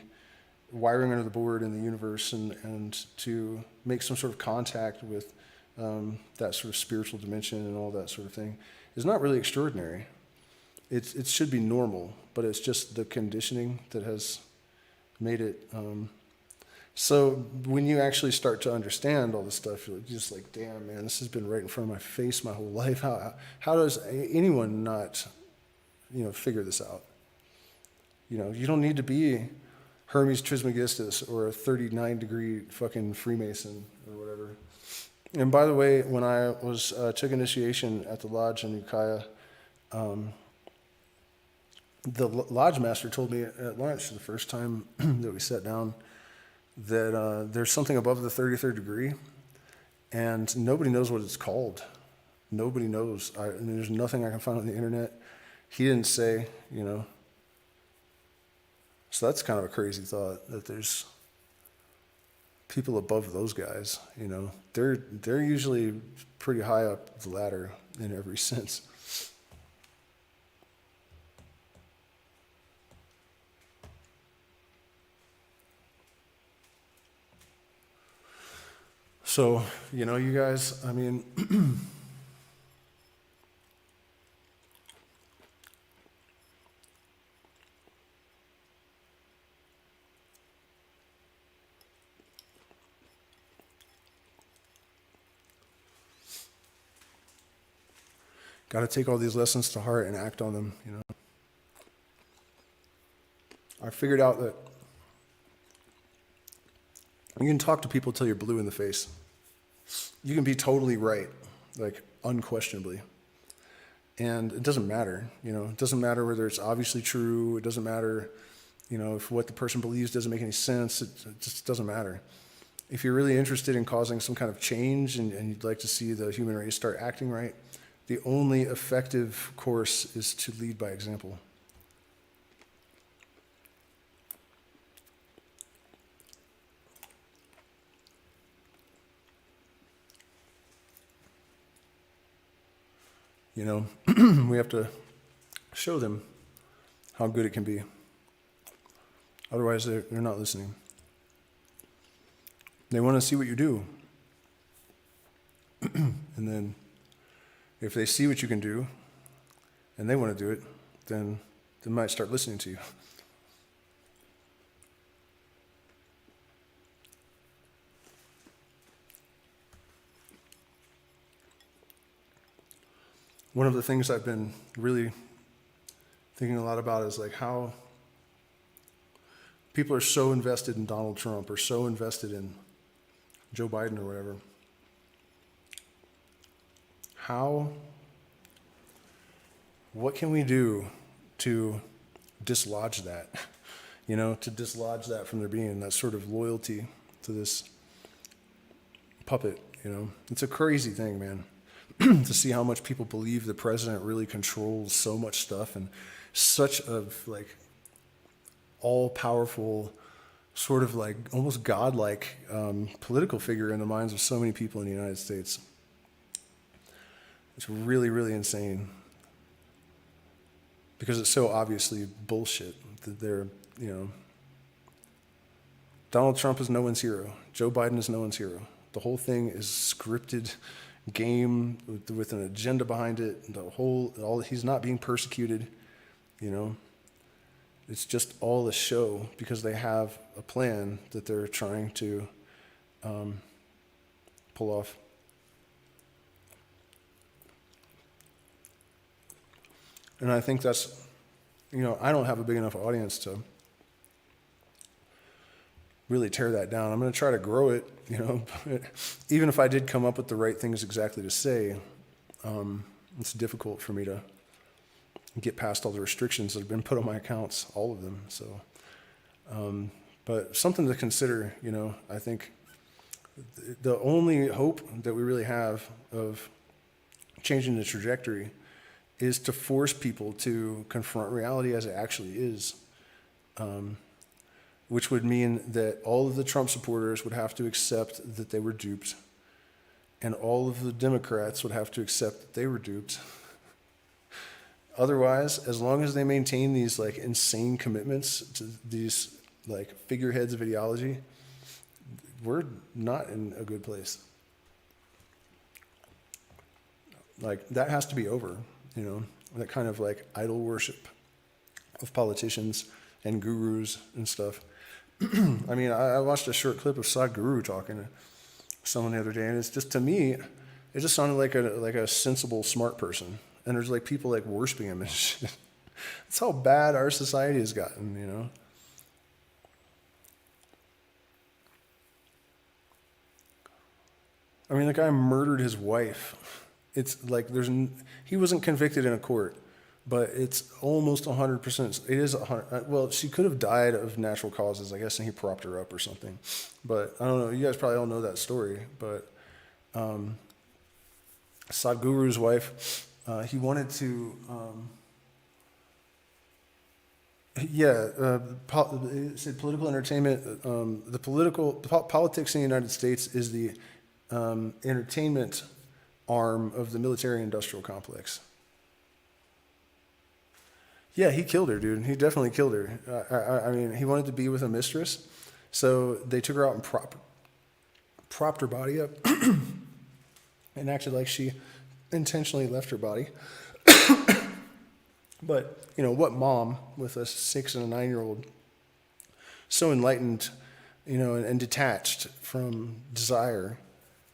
wiring under the board in the universe and to make some sort of contact with that sort of spiritual dimension and all that sort of thing is not really extraordinary. It should be normal, but it's just the conditioning that has made it. So when you actually start to understand all this stuff, you're just like, damn, man, this has been right in front of my face my whole life. How does anyone not, figure this out? You don't need to be Hermes Trismegistus or a 39-degree fucking Freemason or whatever. And by the way, when I was took initiation at the lodge in Ukiah, the lodge master told me at lunch the first time that we sat down that there's something above the 33rd degree, and nobody knows what it's called. Nobody knows. There's nothing I can find on the internet. He didn't say, So that's kind of a crazy thought, that there's people above those guys, They're usually pretty high up the ladder in every sense. So, you guys, got to take all these lessons to heart and act on them, I figured out that you can talk to people till you're blue in the face. You can be totally right, like unquestionably. And it doesn't matter, it doesn't matter whether it's obviously true. It doesn't matter, if what the person believes doesn't make any sense. It just doesn't matter. If you're really interested in causing some kind of change and you'd like to see the human race start acting right, the only effective course is to lead by example. We have to show them how good it can be. Otherwise, they're not listening. They want to see what you do. And then if they see what you can do and they want to do it, then they might start listening to you. One of the things I've been really thinking a lot about is like how people are so invested in Donald Trump or so invested in Joe Biden or whatever. What can we do to dislodge that? To dislodge that from their being, that sort of loyalty to this puppet, It's a crazy thing, man, to see how much people believe the president really controls so much stuff and such a, all-powerful, sort of almost godlike political figure in the minds of so many people in the United States. It's really, really insane. Because it's so obviously bullshit that they're, Donald Trump is no one's hero. Joe Biden is no one's hero. The whole thing is scripted game with an agenda behind it. He's not being persecuted, It's just all a show because they have a plan that they're trying to pull off. And I think that's, I don't have a big enough audience to really tear that down. I'm going to try to grow it, even if I did come up with the right things exactly to say, it's difficult for me to get past all the restrictions that have been put on my accounts, all of them. So, but something to consider, I think the only hope that we really have of changing the trajectory is to force people to confront reality as it actually is, which would mean that all of the Trump supporters would have to accept that they were duped, and all of the Democrats would have to accept that they were duped. Otherwise, as long as they maintain these insane commitments to these figureheads of ideology, we're not in a good place. That has to be over. That kind of idol worship of politicians and gurus and stuff. I mean, I watched a short clip of Sadhguru talking to someone the other day, and it's just, to me, it just sounded like a sensible, smart person. And there's people worshiping him and shit. That's how bad our society has gotten, I mean, the guy murdered his wife. It's he wasn't convicted in a court, but it's almost 100%. It is 100. Well, she could have died of natural causes, I guess, and he propped her up or something. But I don't know. You guys probably all know that story. But Sadhguru's wife, he wanted to. It said political entertainment. Politics in the United States is the entertainment arm of the military-industrial complex. Yeah, he killed her, dude. He definitely killed her. I mean, he wanted to be with a mistress, so they took her out and propped her body up, and acted like she intentionally left her body. But, what mom with a 6 and a 9-year-old, so enlightened, and detached from desire,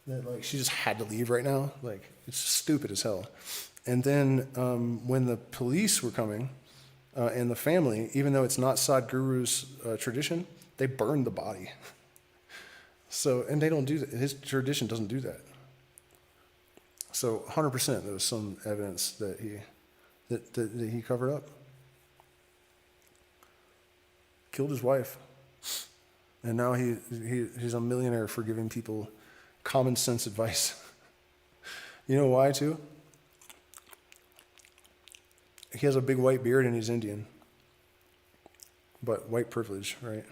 that she just had to leave right now. It's stupid as hell. And then when the police were coming, and the family, even though it's not Sadhguru's tradition, they burned the body. So, and they don't do that. His tradition doesn't do that. So 100% there was some evidence that he covered up. Killed his wife. And now he's a millionaire for giving people common sense advice. You know why, too? He has a big white beard and he's Indian. But white privilege, right?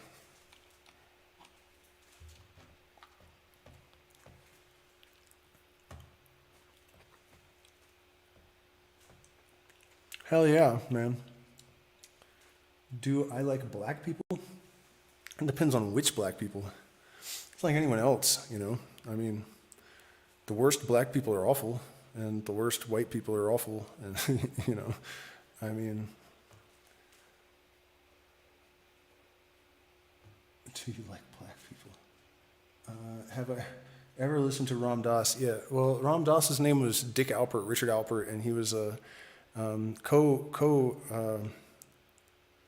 Hell yeah, man. Do I like black people? It depends on which black people. It's like anyone else, I mean, the worst black people are awful, and the worst white people are awful, and, I mean, do you like black people? Have I ever listened to Ram Dass? Yeah, well, Ram Dass's name was Richard Alpert, and he was a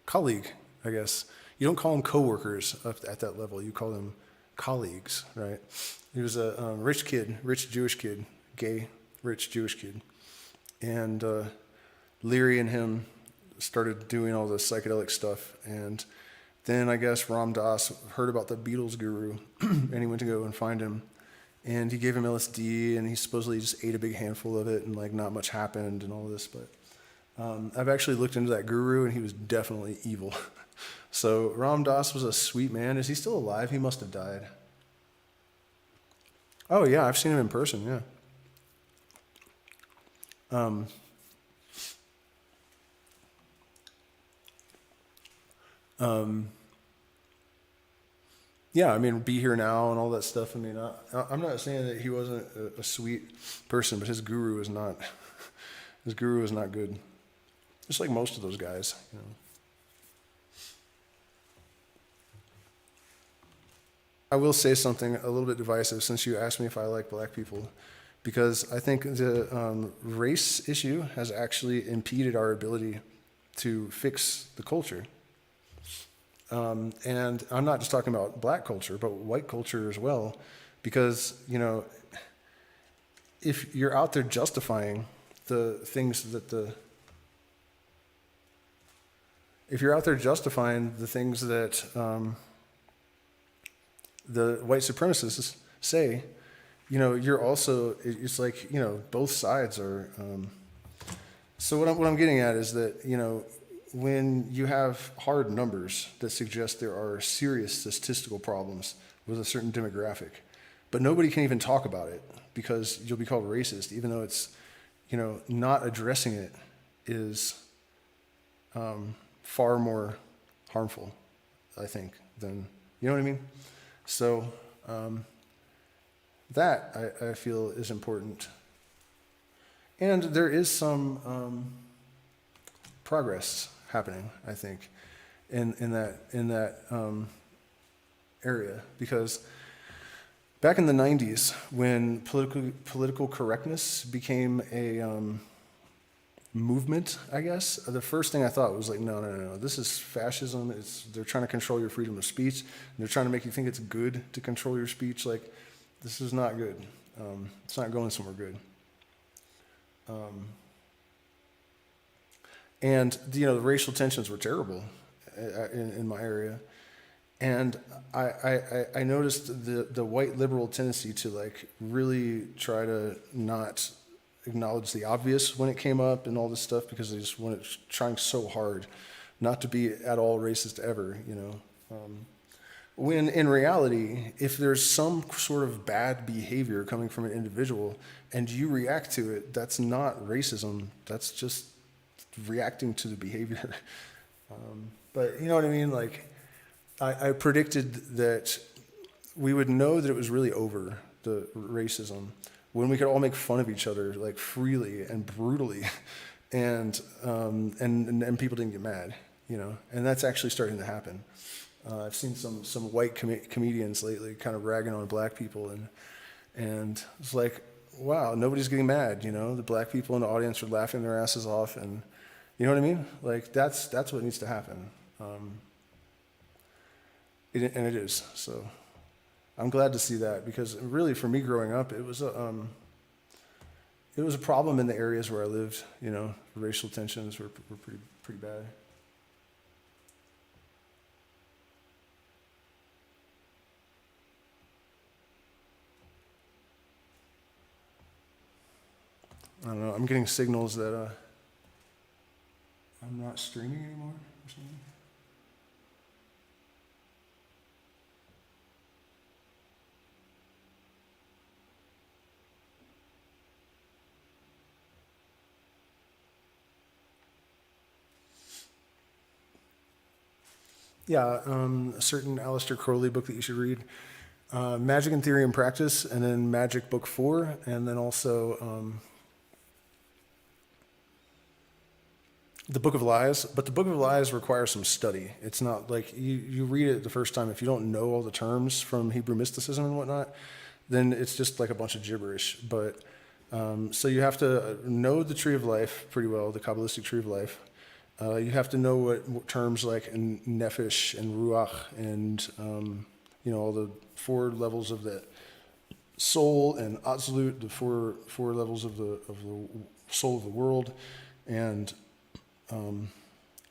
colleague, I guess. You don't call them co-workers at that level. You call them colleagues, right? He was a rich kid, rich Jewish kid, gay, rich Jewish kid. And Leary and him started doing all the psychedelic stuff. And then I guess Ram Dass heard about the Beatles guru, and he went to go and find him. And he gave him LSD, and he supposedly just ate a big handful of it, and like not much happened and all this. But I've actually looked into that guru, and he was definitely evil. So Ram Dass was a sweet man. Is he still alive? He must have died. Oh yeah, I've seen him in person, yeah. Yeah, I mean, Be Here Now and all that stuff. I mean, I'm not saying that he wasn't a sweet person, but his guru is not. His guru is not good. Just like most of those guys, you know. I will say something a little bit divisive since you asked me if I like black people, because I think the race issue has actually impeded our ability to fix the culture. And I'm not just talking about black culture, but white culture as well, because, you know, if you're out there justifying the things that the white supremacists say, you know, you're also, it's like, you know, both sides are, so what I'm getting at is that, you know, when you have hard numbers that suggest there are serious statistical problems with a certain demographic, but nobody can even talk about it because you'll be called racist, even though it's, you know, not addressing it is far more harmful, I think, than, you know what I mean? So that I feel is important. And there is some progress happening, I think, in that area, because back in the 90s, when political correctness became a movement, I guess, the first thing I thought was like, no, this is fascism. They're trying to control your freedom of speech, and they're trying to make you think it's good to control your speech. Like, this is not good. It's not going somewhere good. And, you know, the racial tensions were terrible in my area. And I noticed the white liberal tendency to, like, really try to not acknowledge the obvious when it came up and all this stuff, because they just wanted, trying so hard not to be at all racist ever, you know. When in reality, if there's some sort of bad behavior coming from an individual and you react to it, that's not racism. That's just reacting to the behavior. But you know what I mean? Like, I predicted that we would know that it was really over, the racism, when we could all make fun of each other, like, freely and brutally, and people didn't get mad, you know. And that's actually starting to happen. I've seen some white comedians lately kind of ragging on black people, and it's like, wow, nobody's getting mad, you know. The black people in the audience are laughing their asses off, and you know what I mean? Like, that's what needs to happen. And it is. So I'm glad to see that, because really for me growing up, it was a problem in the areas where I lived, you know. Racial tensions were pretty bad. I don't know, I'm getting signals that I'm not streaming anymore or something. Yeah, a certain Aleister Crowley book that you should read. Magick in Theory and Practice, and then Magick Book 4, and then also the Book of Lies. But the Book of Lies requires some study. It's not like you read it the first time. If you don't know all the terms from Hebrew mysticism and whatnot, then it's just like a bunch of gibberish. But so you have to know the Tree of Life pretty well, the Kabbalistic Tree of Life. You have to know what terms like nefesh and ruach and all the 4 levels of the soul, and absolute, the four levels of the soul of the world, and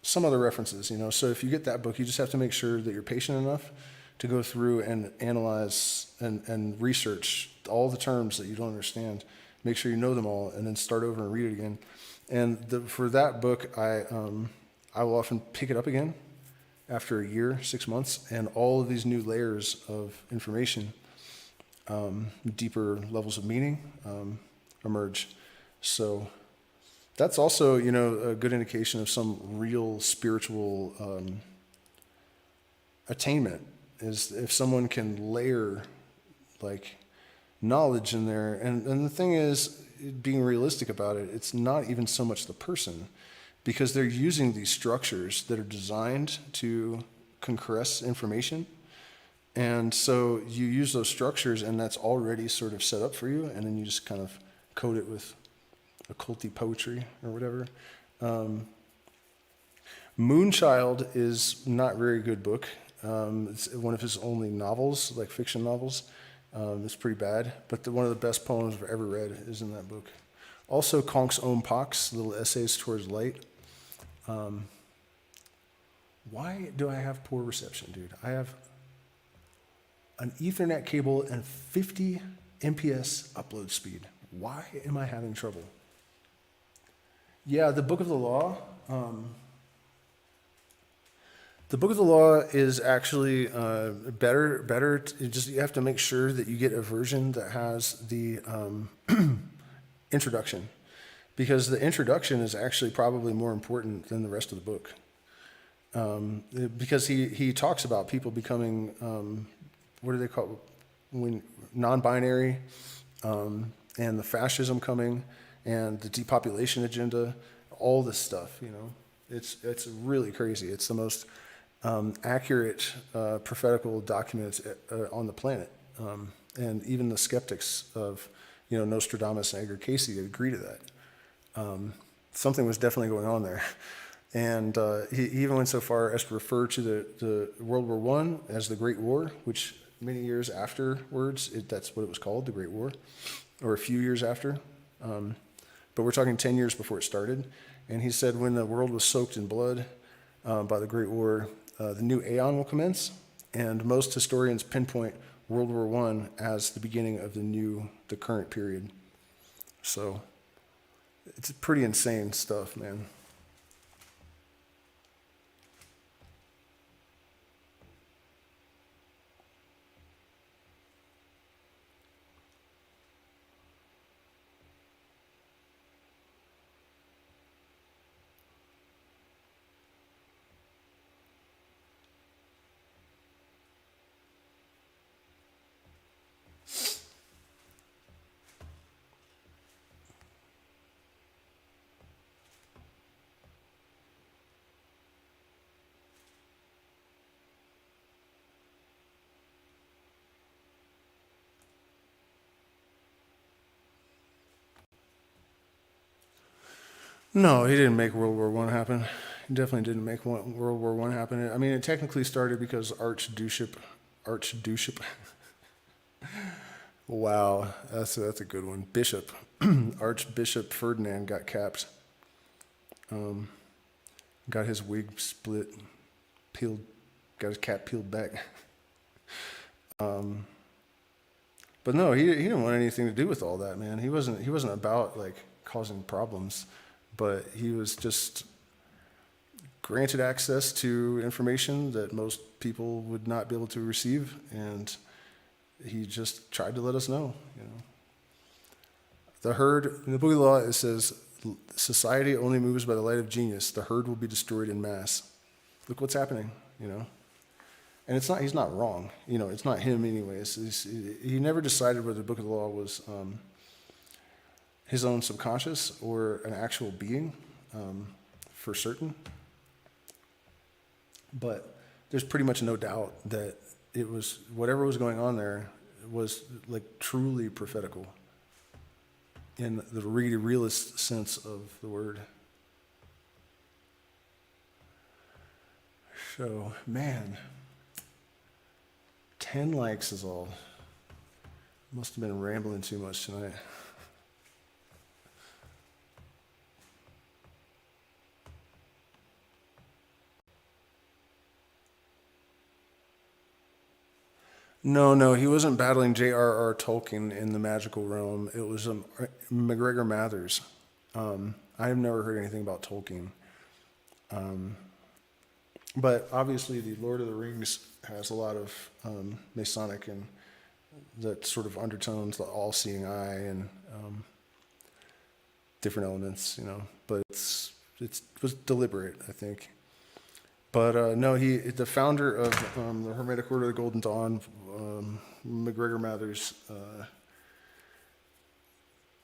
some other references. So if you get that book, you just have to make sure that you're patient enough to go through and analyze and research all the terms that you don't understand. Make sure you know them all, and then start over and read it again. And for that book, I will often pick it up again after a year, 6 months, and all of these new layers of information, deeper levels of meaning, emerge. So that's also, a good indication of some real spiritual attainment, is if someone can layer like knowledge in there. And the thing is, being realistic about it, it's not even so much the person, because they're using these structures that are designed to compress information. And so you use those structures, and that's already sort of set up for you, and then you just kind of code it with occulty poetry or whatever. Moonchild is not a very good book. It's one of his only novels, like fiction novels. It's pretty bad, but one of the best poems I've ever read is in that book. Also, Konk's Om Pax, Little Essays Towards Light. Why do I have poor reception, dude? I have an Ethernet cable and 50 MPS upload speed. Why am I having trouble? Yeah, the Book of the Law. The Book of the Law is actually better. You have to make sure that you get a version that has the introduction, because the introduction is actually probably more important than the rest of the book. Because he talks about people becoming, what do they call it? Non-binary, and the fascism coming, and the depopulation agenda, all this stuff. It's really crazy. It's the most accurate prophetical documents on the planet, and even the skeptics of Nostradamus and Edgar Cayce agree to that. Something was definitely going on there. And he even went so far as to refer to the World War I as the Great War, which many years afterwards, that's what it was called, the Great War, or a few years after. But we're talking 10 years before it started. And he said when the world was soaked in blood by the Great War, the new aeon will commence. And most historians pinpoint World War I as the beginning of the current period. So it's pretty insane stuff, man. No, he didn't make World War I happen. He definitely didn't make World War I happen. I mean, it technically started because Archduke. Wow, that's a good one. Bishop, Archbishop Ferdinand got capped. Got his wig split, peeled, got his cap peeled back. But no, he didn't want anything to do with all that, man. He wasn't about like causing problems. But he was just granted access to information that most people would not be able to receive, and he just tried to let us know. The herd, in the Book of the Law, it says, society only moves by the light of genius. The herd will be destroyed in mass. Look what's happening, And he's not wrong. It's not him anyways. He never decided whether the Book of the Law was his own subconscious or an actual being, for certain. But there's pretty much no doubt that it was, whatever was going on there was like truly prophetical in the really realist sense of the word. So, man, 10 likes is all. Must have been rambling too much tonight. No, he wasn't battling J.R.R. Tolkien in the magical realm. It was McGregor Mathers. I have never heard anything about Tolkien. But obviously the Lord of the Rings has a lot of Masonic and that sort of undertones, the all-seeing eye and different elements, But it was deliberate, I think. But no, the founder of the Hermetic Order of the Golden Dawn, McGregor Mathers,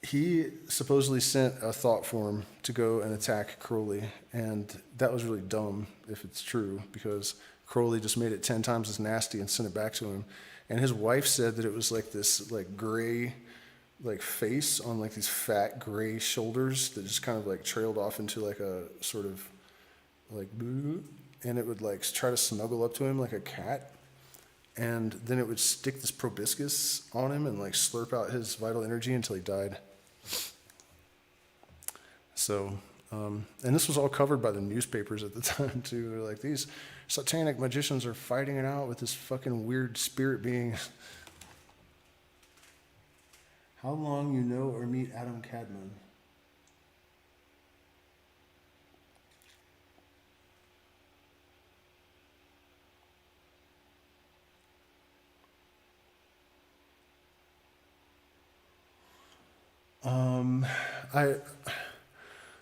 he supposedly sent a thought form to go and attack Crowley, and that was really dumb if it's true, because Crowley just made it 10 times as nasty and sent it back to him. And his wife said that it was like this like gray like face on like these fat gray shoulders that just kind of like trailed off into like a sort of like, and it would like try to snuggle up to him like a cat. And then it would stick this proboscis on him and like slurp out his vital energy until he died. So, and this was all covered by the newspapers at the time too. They're like, these satanic magicians are fighting it out with this fucking weird spirit being. How long you know or meet Adam Cadman?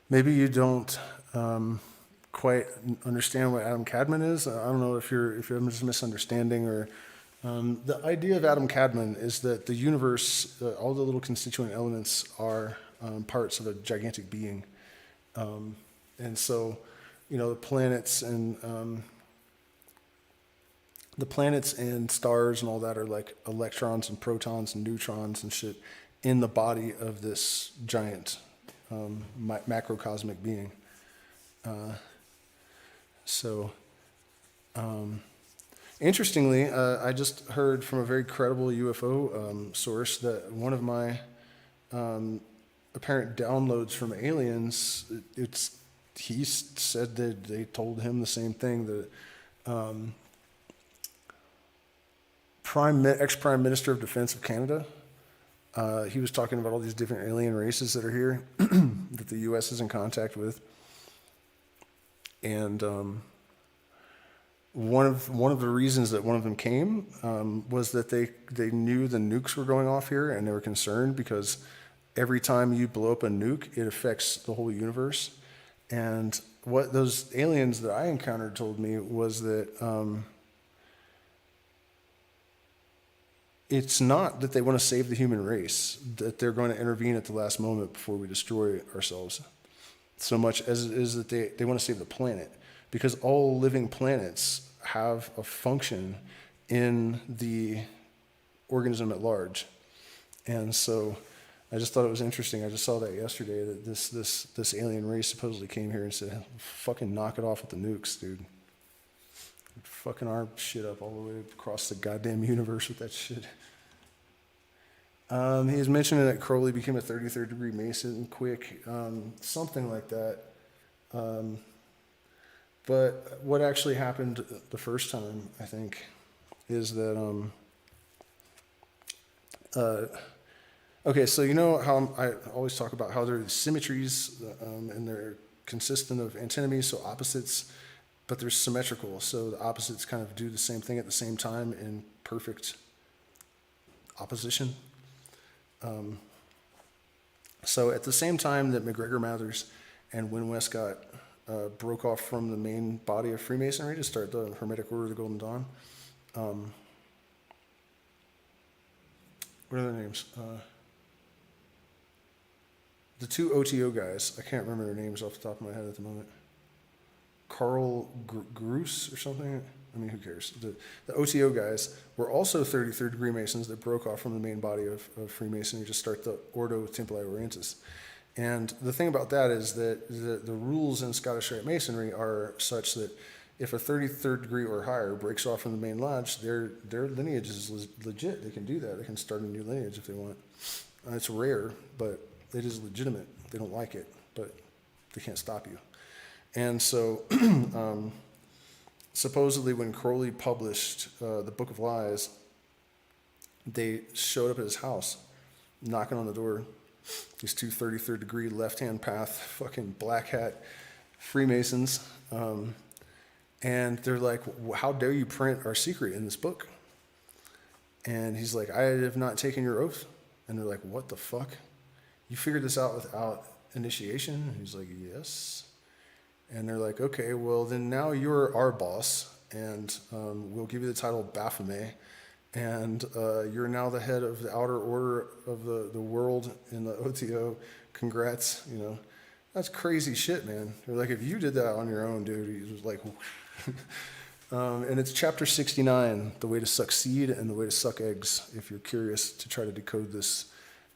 Maybe you don't quite understand what Adam Cadman is. I don't know if you're just misunderstanding or the idea of Adam Cadman is that the universe, all the little constituent elements are parts of a gigantic being, and so the planets and stars and all that are like electrons and protons and neutrons and shit in the body of this giant macrocosmic being. Interestingly, I just heard from a very credible UFO source that one of my apparent downloads from aliens, he said that they told him the same thing, that ex-Prime Minister of Defense of Canada, he was talking about all these different alien races that are here that the U.S. is in contact with. And one of the reasons that one of them came was that they knew the nukes were going off here, and they were concerned because every time you blow up a nuke, it affects the whole universe. And what those aliens that I encountered told me was that it's not that they want to save the human race, that they're going to intervene at the last moment before we destroy ourselves, so much as it is that they want to save the planet, because all living planets have a function in the organism at large. And so I just thought it was interesting. I just saw that yesterday, that this alien race supposedly came here and said, fucking knock it off with the nukes, dude. Fucking our shit up all the way across the goddamn universe with that shit. He was mentioning that Crowley became a 33rd degree Mason quick, something like that. But what actually happened the first time, I think, is that, okay, so you know how I always talk about how there are symmetries, and they're consistent of antinomies, so opposites, but they're symmetrical, so the opposites kind of do the same thing at the same time in perfect opposition. So at the same time that McGregor Mathers and Wynne Westcott broke off from the main body of Freemasonry to start the Hermetic Order of the Golden Dawn, what are their names? The two OTO guys, I can't remember their names off the top of my head at the moment. Carl Gruss or something? I mean, who cares? The OTO guys were also 33rd degree Masons that broke off from the main body of Freemasonry to start the Ordo Templi Orientis. And the thing about that is that the rules in Scottish Rite Masonry are such that if a 33rd degree or higher breaks off from the main lodge, their lineage is legit. They can do that. They can start a new lineage if they want. It's rare, but it is legitimate. They don't like it, but they can't stop you. And so, supposedly when Crowley published the Book of Lies, they showed up at his house, knocking on the door. These two 33rd degree left-hand path, fucking black hat Freemasons. And they're like, how dare you print our secret in this book? And he's like, I have not taken your oath. And they're like, what the fuck? You figured this out without initiation? And he's like, yes. And they're like, okay, well, then now you're our boss, and we'll give you the title Baphomet, and you're now the head of the outer order of the world in the OTO. Congrats, you know. That's crazy shit, man. They're like, if you did that on your own, dude, he was like, and it's chapter 69, the way to suck seed and the way to suck eggs, if you're curious to try to decode this.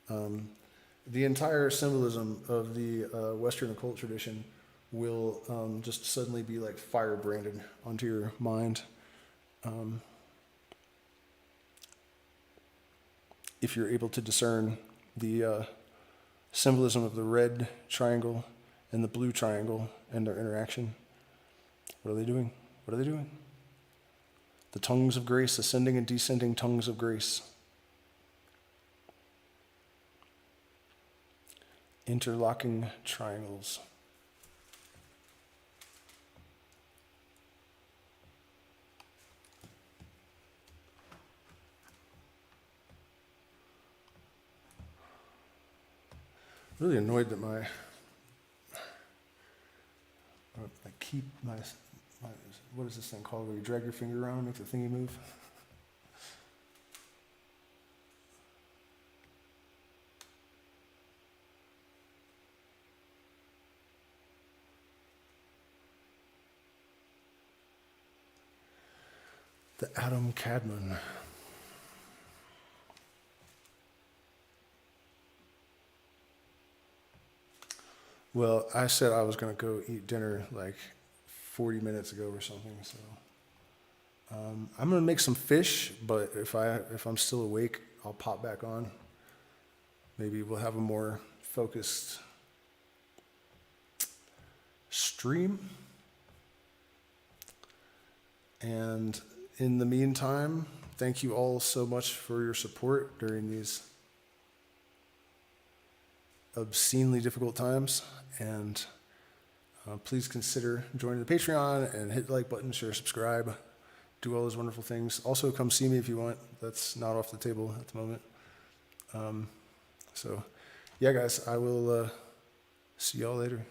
The entire symbolism of the Western occult tradition will just suddenly be like fire branded onto your mind. If you're able to discern the symbolism of the red triangle and the blue triangle and their interaction. What are they doing? What are they doing? The tongues of grace, ascending and descending tongues of grace. Interlocking triangles. Really annoyed that I keep my, what is this thing called where you drag your finger around and make the thingy move? The atom cadmium. Well, I said I was going to go eat dinner like 40 minutes ago or something, so I'm going to make some fish, but if I'm still awake, I'll pop back on. Maybe we'll have a more focused stream. And in the meantime, thank you all so much for your support during these obscenely difficult times, and please consider joining the Patreon and hit the like button, share, subscribe, do all those wonderful things. Also, come see me if you want. That's not off the table at the moment. So, yeah, guys, I will see y'all later.